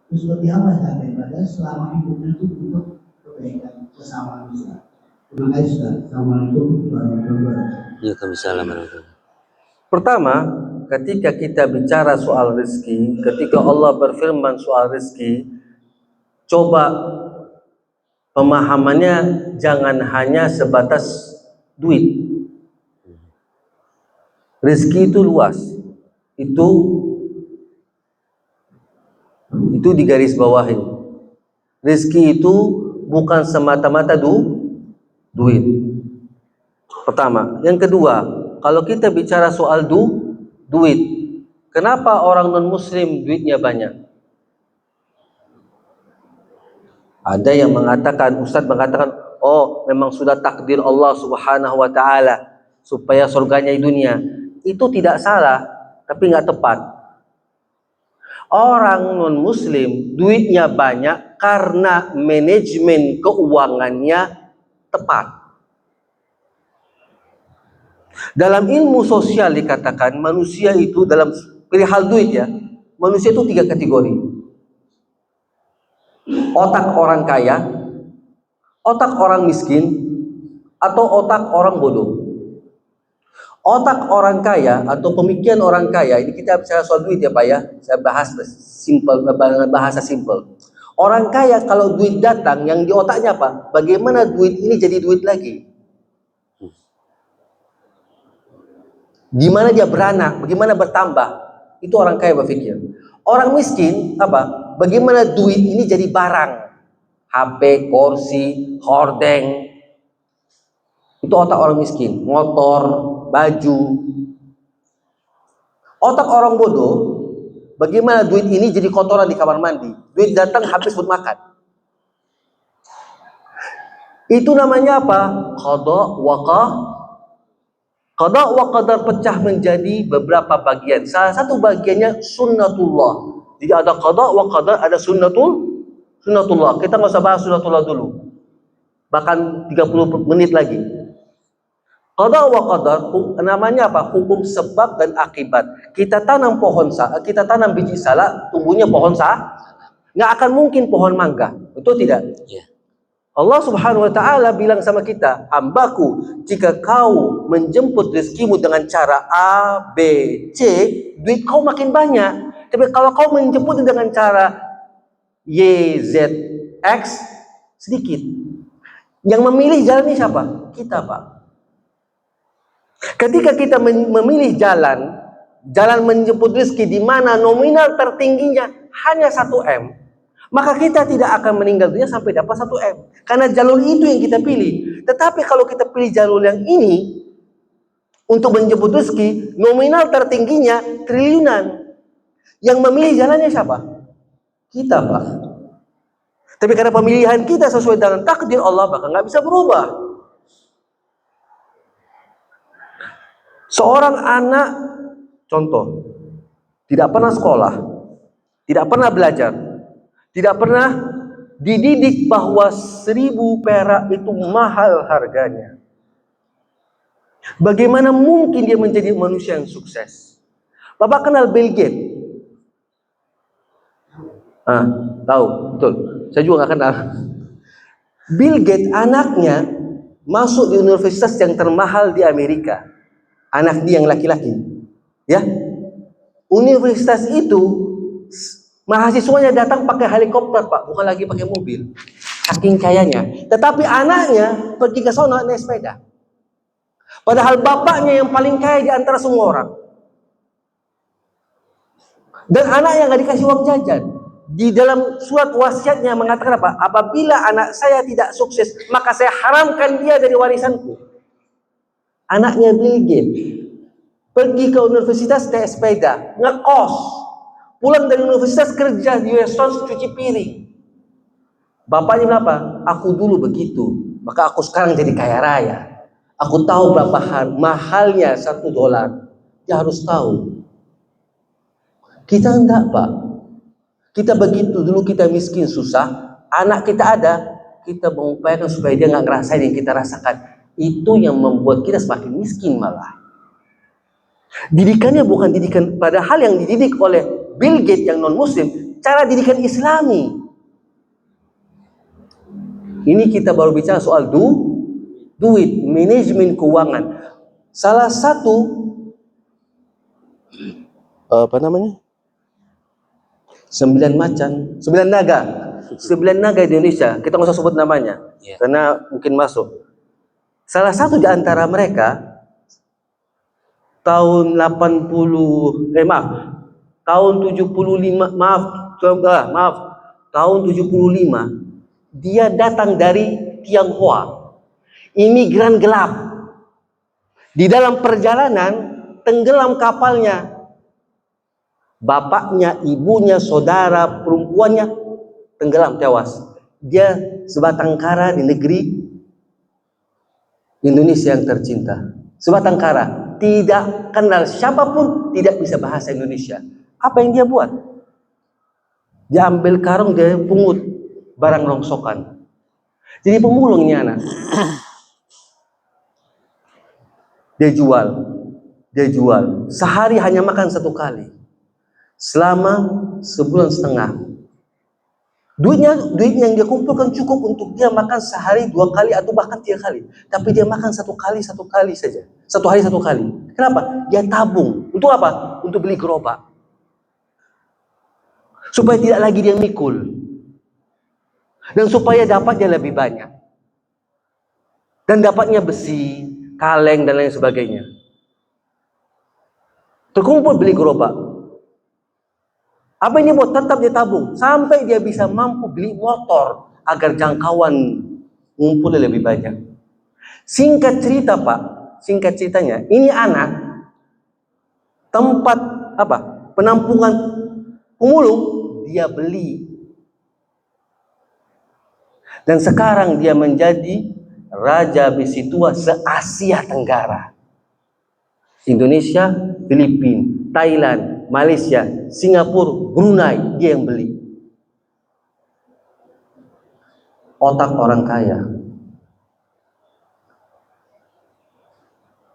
Terus seperti apa sampai pada selama hidupnya itu untuk kebaikan sesama manusia. Terima kasih Ustaz. Assalamualaikum warahmatullahi wabarakatuh. Waalaikumsalam. Pertama, ketika kita bicara soal rezeki, ketika Allah berfirman soal rezeki, coba pemahamannya jangan hanya sebatas duit. Rezeki itu luas. Itu digaris bawahi. Rezeki itu bukan semata-mata duit. Pertama. Yang kedua, kalau kita bicara soal duit, kenapa orang non-muslim duitnya banyak? Ada yang mengatakan, Ustadz mengatakan, oh memang sudah takdir Allah subhanahu wa ta'ala supaya surganya di dunia. Itu tidak salah, tapi nggak tepat. Orang non-muslim duitnya banyak karena manajemen keuangannya tepat. Dalam ilmu sosial dikatakan manusia itu dalam perihal duit ya, manusia itu 3 kategori. Otak orang kaya, otak orang miskin, atau otak orang bodoh. Otak orang kaya atau pemikiran orang kaya, ini kita bicara soal duit ya Pak ya. Saya bahas bahasa simpel. Orang kaya kalau duit datang, yang di otaknya apa? Bagaimana duit ini jadi duit lagi? Gimana dia beranak? Bagaimana bertambah? Itu orang kaya berpikir. Orang miskin apa? Bagaimana duit ini jadi barang? HP, kursi, hordeng. Itu otak orang miskin. Motor, baju. Otak orang bodoh, bagaimana duit ini jadi kotoran di kamar mandi? Duit datang habis buat makan. Itu namanya apa? Qada wa qadar pecah menjadi beberapa bagian. Salah satu bagiannya sunnatullah. Jadi ada qada wa qadar, ada sunnatullah. Kita nggak usah bahas sunnatullah dulu. Bahkan 30 menit lagi. Qada wa qadar namanya apa? Hukum sebab dan akibat. Kita tanam kita tanam biji salak, tumbuhnya pohon nggak akan mungkin pohon mangga. Betul tidak? Ya. Allah Subhanahu wa taala bilang sama kita, "Hambaku, jika kau menjemput rezekimu dengan cara A, B, C, duit kau makin banyak. Tapi kalau kau menjemput dengan cara Y, Z, X, sedikit." Yang memilih jalan ini siapa? Kita, Pak. Ketika kita memilih jalan menjemput rezeki di mana nominal tertingginya hanya 1M, maka kita tidak akan meninggal dunia sampai dapat 1M. Karena jalur itu yang kita pilih. Tetapi kalau kita pilih jalur yang ini untuk menjemput rezeki, nominal tertingginya triliunan. Yang memilih jalannya siapa? Kita, Pak. Tapi karena pemilihan kita sesuai dengan takdir Allah, maka nggak bisa berubah. Seorang anak, contoh, tidak pernah sekolah, tidak pernah belajar, tidak pernah dididik bahwa 1000 perak itu mahal harganya. Bagaimana mungkin dia menjadi manusia yang sukses? Bapak kenal Bill Gates? Tahu, betul. Saya juga nggak kenal. Bill Gates anaknya masuk di universitas yang termahal di Amerika. Anak dia yang laki-laki, ya. Universitas itu mahasiswanya datang pakai helikopter, Pak, bukan lagi pakai mobil. Saking kayanya. Tetapi anaknya pergi ke sana naik sepeda. Padahal bapaknya yang paling kaya di antara semua orang. Dan anaknya nggak dikasih uang jajan. Di dalam surat wasiatnya mengatakan apa? Apabila anak saya tidak sukses, maka saya haramkan dia dari warisanku. Anaknya Bill Gates pergi ke universitas naik sepeda, ngekos, pulang dari universitas kerja di restoran cuci piring. Bapaknya bilang apa? Aku dulu begitu, maka aku sekarang jadi kaya raya. Aku tahu berapa mahalnya $1. Dia harus tahu. Kita enggak, Pak. Kita begitu, dulu kita miskin susah, anak kita ada, kita mengupayakan supaya dia nggak ngerasain yang kita rasakan. Itu yang membuat kita semakin miskin malah. Didikannya bukan didikan, padahal yang dididik oleh Bill Gates yang non-muslim, cara didikan Islami. Ini kita baru bicara soal duit, manajemen keuangan. Salah satu sembilan naga di Indonesia, kita nggak usah sebut namanya, karena mungkin masuk. Salah satu di antara mereka tahun 75, tahun 75 dia datang dari Tionghoa, imigran gelap. Di dalam perjalanan tenggelam kapalnya. Bapaknya, ibunya, saudara, perempuannya tenggelam tewas. Dia sebatang kara di negeri Indonesia yang tercinta. Sebatang kara, tidak kenal siapapun, tidak bisa bahasa Indonesia. Apa yang dia buat? Dia ambil karung, dia pungut barang rongsokan. Jadi pemulungnya anak. Dia jual. Sehari hanya makan 1 kali. selama sebulan setengah. Duit yang dia kumpulkan cukup untuk dia makan sehari 2 kali atau bahkan 3 kali. Tapi dia makan satu kali saja. 1 hari 1 kali. Kenapa? Dia tabung. Untuk apa? Untuk beli gerobak. Supaya tidak lagi dia mikul. Dan supaya dapatnya lebih banyak. Dan dapatnya besi, kaleng, dan lain sebagainya. Terkumpul beli gerobak. Apa ini buat? Tetap dia tabung sampai dia bisa mampu beli motor agar jangkauan ngumpulnya lebih banyak. Singkat cerita Pak, singkat ceritanya, ini anak tempat penampungan pemulung dia beli. Dan sekarang dia menjadi raja besi tua se-Asia Tenggara. Indonesia, Filipina, Thailand, Malaysia, Singapura, Brunei, dia yang beli. Otak orang kaya.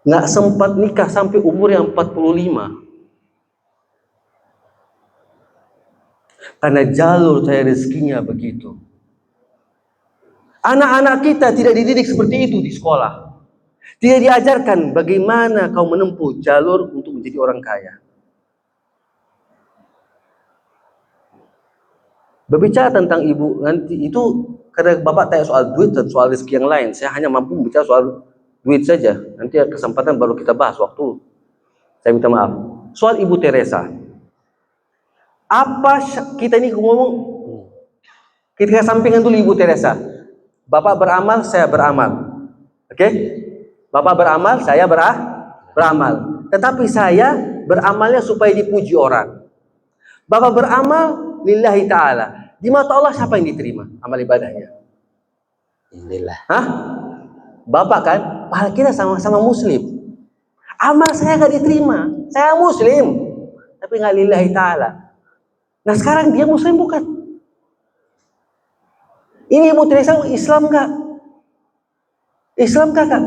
Nggak sempat nikah sampai umur yang 45. Karena jalur cari rezekinya begitu. Anak-anak kita tidak dididik seperti itu di sekolah. Tidak diajarkan bagaimana kau menempuh jalur untuk menjadi orang kaya. Berbicara tentang ibu nanti itu, karena Bapak tanya soal duit dan soal rezeki yang lain, saya hanya mampu bicara soal duit saja. Nanti kesempatan baru kita bahas waktu. Saya minta maaf. Soal Ibu Teresa. Apa kita ini ngomong? Kita sampingkan dulu Ibu Teresa. Bapak beramal, saya beramal. Oke? Bapak beramal, saya beramal. Tetapi saya beramalnya supaya dipuji orang. Bapak beramal lillahi ta'ala. Di mata Allah siapa yang diterima amal ibadahnya? Alhamdulillah. Hah? Bapak kan? Pahala kita sama-sama muslim. Amal saya gak diterima. Saya muslim. Tapi gak lillahi ta'ala. Nah sekarang dia muslim bukan? Ini Ibu Teresa Islam gak? Islam kakak?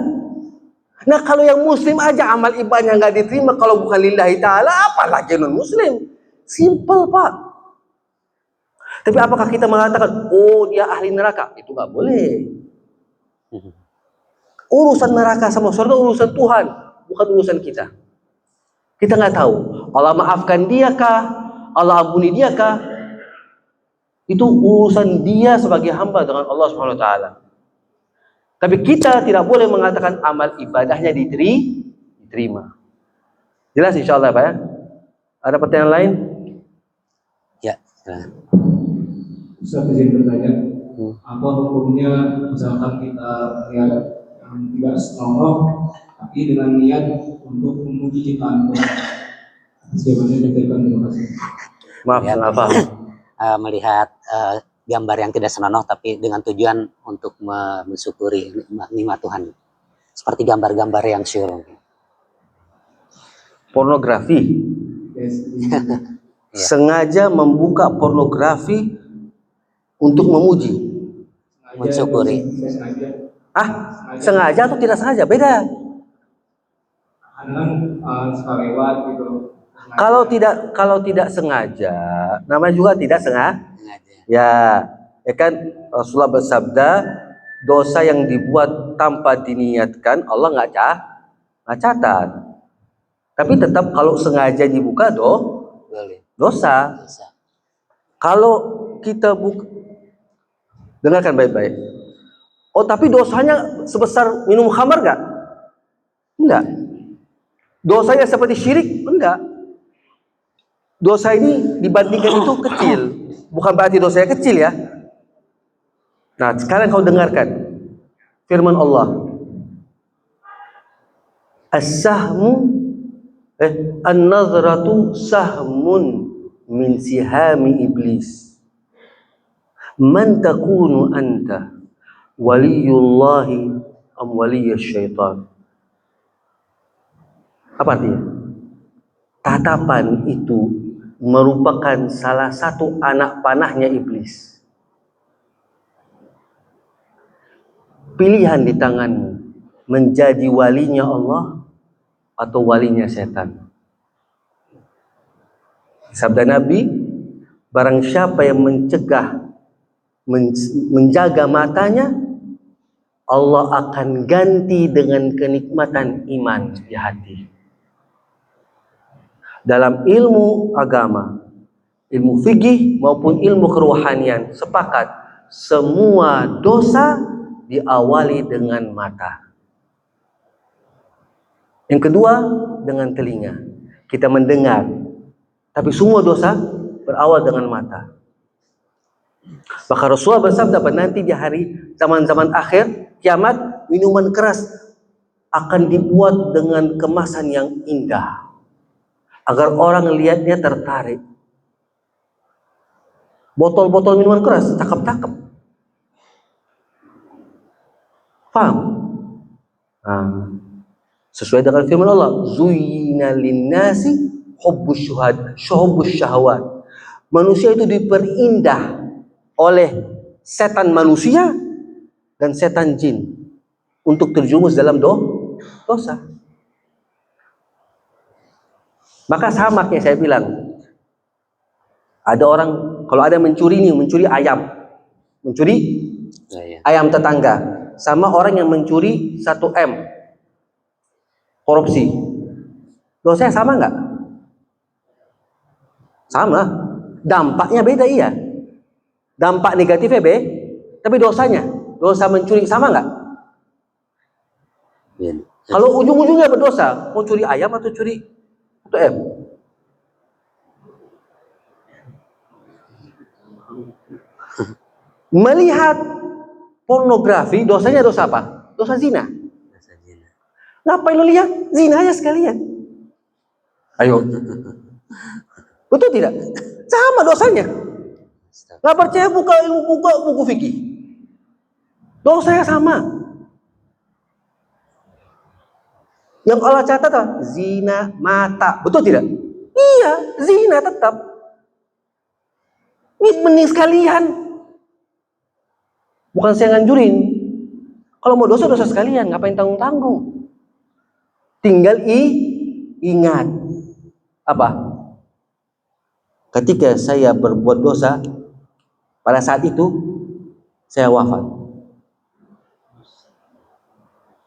Nah kalau yang muslim aja amal ibadahnya gak diterima kalau bukan lillahi ta'ala, apalagi non muslim. Simple Pak. Tapi apakah kita mengatakan, oh dia ahli neraka? Itu gak boleh. Urusan neraka sama surga urusan Tuhan, bukan urusan kita. Kita nggak tahu. Allah maafkan dia kah? Allah ampuni dia kah? Itu urusan dia sebagai hamba dengan Allah Subhanahu Wa Taala. Tapi kita tidak boleh mengatakan amal ibadahnya diterima. Jelas insya Allah Pak ya? Ada pertanyaan lain? Ya. Saya izin bertanya, apa hukumnya misalkan kita lihat yang tidak senonoh, tapi dengan niat untuk memuji ciptaan Tuhan? Bagaimana dikatakan? Terima kasih. Maaf, Ya, kenapa? Melihat gambar yang tidak senonoh tapi dengan tujuan untuk mensyukuri nikmat Tuhan. Seperti gambar-gambar yang syur. Pornografi. Yes. Sengaja membuka pornografi untuk memuji. Mensyukuri. Sengaja atau tidak sengaja? Beda. Kan suka lewat gitu. Kalau tidak sengaja, namanya juga tidak sengaja. Ya kan Rasulullah bersabda, dosa yang dibuat tanpa diniatkan Allah nggak catat. Tapi tetap kalau sengaja dibuka dosa. Kalau kita dengarkan baik-baik. Oh tapi dosanya sebesar minum khamar nggak? Enggak. Dosanya seperti syirik? Enggak. Dosa ini dibandingkan itu kecil. Bukan berarti dosanya kecil ya. Nah sekarang kau dengarkan firman Allah. As-sahmu an-nazratu sahmun min sihami iblis. Man takunu anta waliyullahi am waliyyash syaitan. Apa artinya? Tatapan itu merupakan salah satu anak panahnya iblis. Pilihan di tanganmu, menjadi walinya Allah atau walinya setan. Sabda Nabi, barang siapa yang menjaga matanya, Allah akan ganti dengan kenikmatan iman di hati. Dalam ilmu agama, ilmu fikih maupun ilmu kerohanian, sepakat semua dosa diawali dengan mata. Yang kedua, dengan telinga. Kita mendengar. Tapi semua dosa berawal dengan mata. Maka Rasulullah bersabda nanti di hari zaman-zaman akhir, kiamat, minuman keras akan dibuat dengan kemasan yang indah. Agar orang lihatnya tertarik. Botol-botol minuman keras, cakep-cakep. Paham? Nah, sesuai dengan firman Allah, Zuyyina linnasi hubbus syahwat. Manusia itu diperindah oleh setan manusia dan setan jin untuk terjumus dalam dosa. Maka sama kayak saya bilang, ada orang kalau ada mencuri ayam, ayam tetangga, sama orang yang mencuri 1 M korupsi, dosanya sama nggak? Sama, dampaknya beda iya. Dampak negatifnya tapi dosanya, dosa mencuri sama nggak? Kalau ujung-ujungnya berdosa, mau curi ayam atau curi 1 M? Melihat pornografi, dosanya dosa apa? Dosa zina. Ngapain lo lihat? Zina aja sekalian. Ayo. Betul tidak? Sama dosanya. Nggak percaya buka buku fikih. Dosanya sama. Yang Allah catat apa? Zina mata. Betul tidak? Iya, zina tetap. Ini mending sekalian. Bukan saya nganjurin. Kalau mau dosa sekalian, ngapain tanggung-tanggung? Tinggal ingat. Apa? Ketika saya berbuat dosa, pada saat itu saya wafat.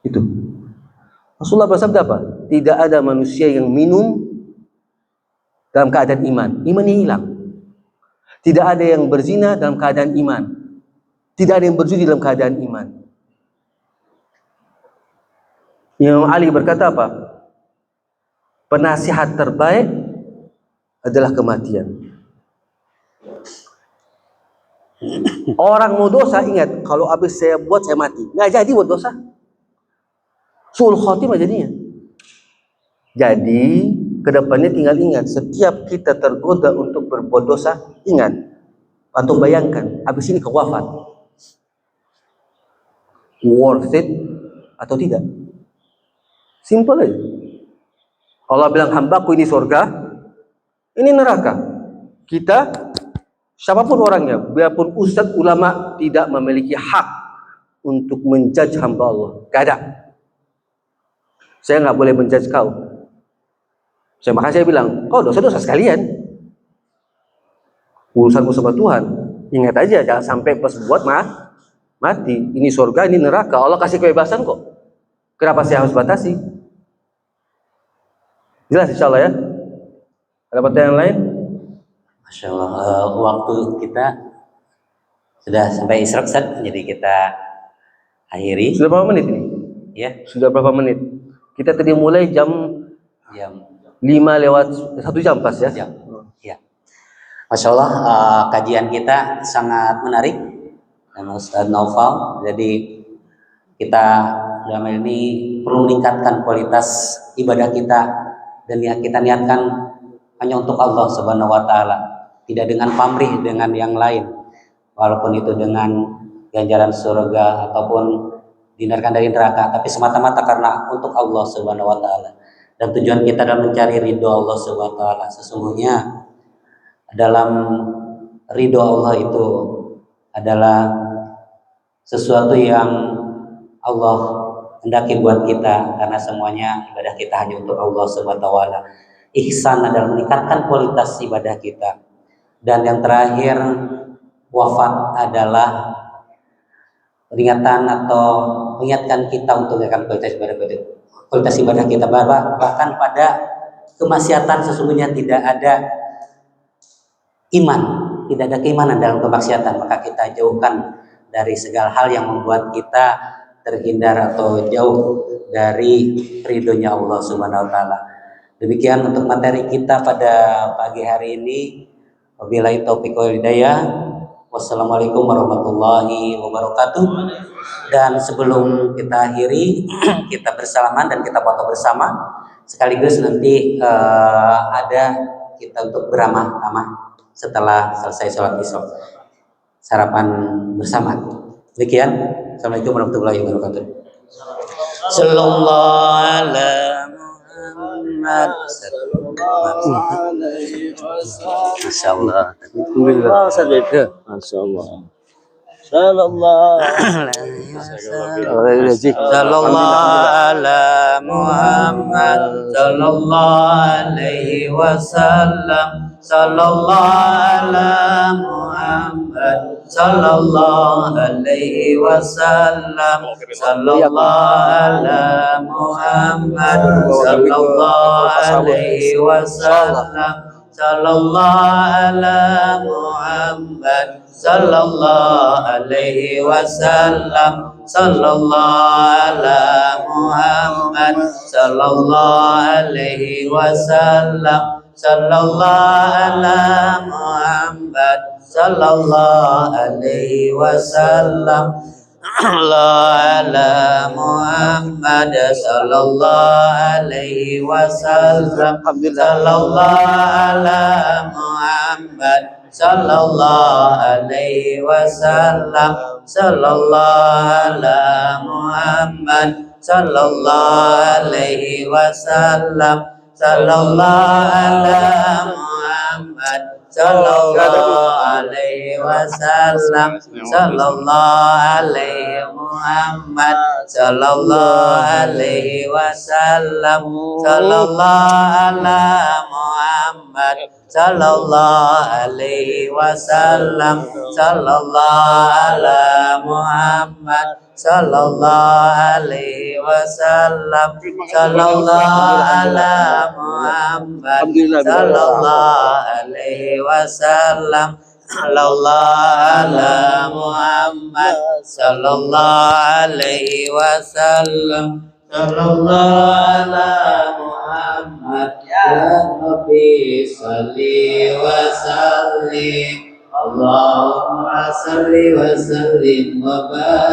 Itu. Rasulullah bersabda apa? Tidak ada manusia yang minum dalam keadaan iman. Imannya hilang. Tidak ada yang berzina dalam keadaan iman. Tidak ada yang berjudi dalam keadaan iman. Imam Ali berkata apa? Penasihat terbaik adalah kematian. Orang mau dosa, ingat, kalau habis saya buat saya mati. Nggak jadi buat dosa. Suul khotimah jadinya. Jadi kedepannya tinggal ingat, setiap kita tergoda untuk berbuat dosa, ingat atau bayangkan, habis ini kau wafat, worth it atau tidak? Simple aja. Allah bilang hambaku ini surga, ini neraka. Kita, siapapun orangnya, biarpun ustadz ulama, tidak memiliki hak untuk menjudge hamba Allah. Gak ada. Saya nggak boleh menjudge kau. Makanya saya bilang, kau dosa-dosa sekalian. Urusanku sama Tuhan. Ingat aja, jangan sampai pas buat mati. Ini surga, ini neraka. Allah kasih kebebasan kok. Kenapa saya harus batasi? Jelas insya Allah ya. Ada pertanyaan lain? Masya Allah, waktu kita sudah sampai isyraq, jadi kita akhiri. Sudah berapa menit ini? Ya. Sudah berapa menit? Kita tadi mulai jam 5 lewat 1 jam pas ya? Ya. Masya Allah, kajian kita sangat menarik dengan Ustaz Naufal. Jadi kita dalam hal ini perlu meningkatkan kualitas ibadah kita dan yang kita niatkan hanya untuk Allah Subhanahu wa taala, tidak dengan pamrih dengan yang lain, walaupun itu dengan ganjaran surga ataupun dihindarkan dari neraka, tapi semata-mata karena untuk Allah Subhanahu wa taala. Dan tujuan kita adalah mencari ridho Allah Subhanahu wa taala. Sesungguhnya dalam ridho Allah itu adalah sesuatu yang Allah hendaki buat kita, karena semuanya ibadah kita hanya untuk Allah Subhanahu wa taala. ihsan adalah meningkatkan kualitas ibadah kita. Dan yang terakhir, wafat adalah peringatan atau mengingatkan kita untuk meningkatkan kualitas ibadah kita. Bahkan pada kemaksiatan sesungguhnya tidak ada iman, tidak ada keimanan dalam kemaksiatan, maka kita jauhkan dari segala hal yang membuat kita terhindar atau jauh dari ridhonya Allah Subhanahu wa taala. Demikian untuk materi kita pada pagi hari ini. Wabillahi taufiq wal hidayah. Wassalamualaikum warahmatullahi wabarakatuh. Dan sebelum kita akhiri, kita bersalaman dan kita foto bersama. Sekaligus nanti ada kita untuk beramah-tamah setelah selesai sholat isya, sarapan bersama. Demikian. Assalamualaikum warahmatullahi wabarakatuh. Sallallahu ala Muhammad. Masya Allah. Masya Allah. Sallallahu ala Muhammad sallallahu alaihi wasallam. Sallallahu ala Muhammad sallallahu alaihi wasallam. Sallallahu ala Muhammad sallallahu alaihi wasallam. Sallallahu ala Muhammad sallallahu alaihi wasallam. Sallallahu ala Muhammad sallallahu alaihi wasallam. Sallallahu ala Muhammad sallallahu alaihi wasallam. ala Muhammad sallallahu alaihi wasallam. Sallallahu ala Muhammad sallallahu alaihi wasallam. Sallallahu ala Muhammad sallallahu alaihi wasallam. Sallallahu ala Muhammad sallallahu alaihi wasallam. Sallallahu alaihi Muhammad sallallahu alaihi wasallam. Sallallahu ala Muhammad sallallahu alaihi wasallam. Sallallahu ala Muhammad sallallahu alaihi wasallam. Sallallahu ala Muhammad sallallahu alaihi wasallam. Sallallahu ala Muhammad sallallahu alaihi wasallam. Sallallahu ala Muhammad ya Rabbi salli wa sallim. Allahumma salli wa sallim wa barik.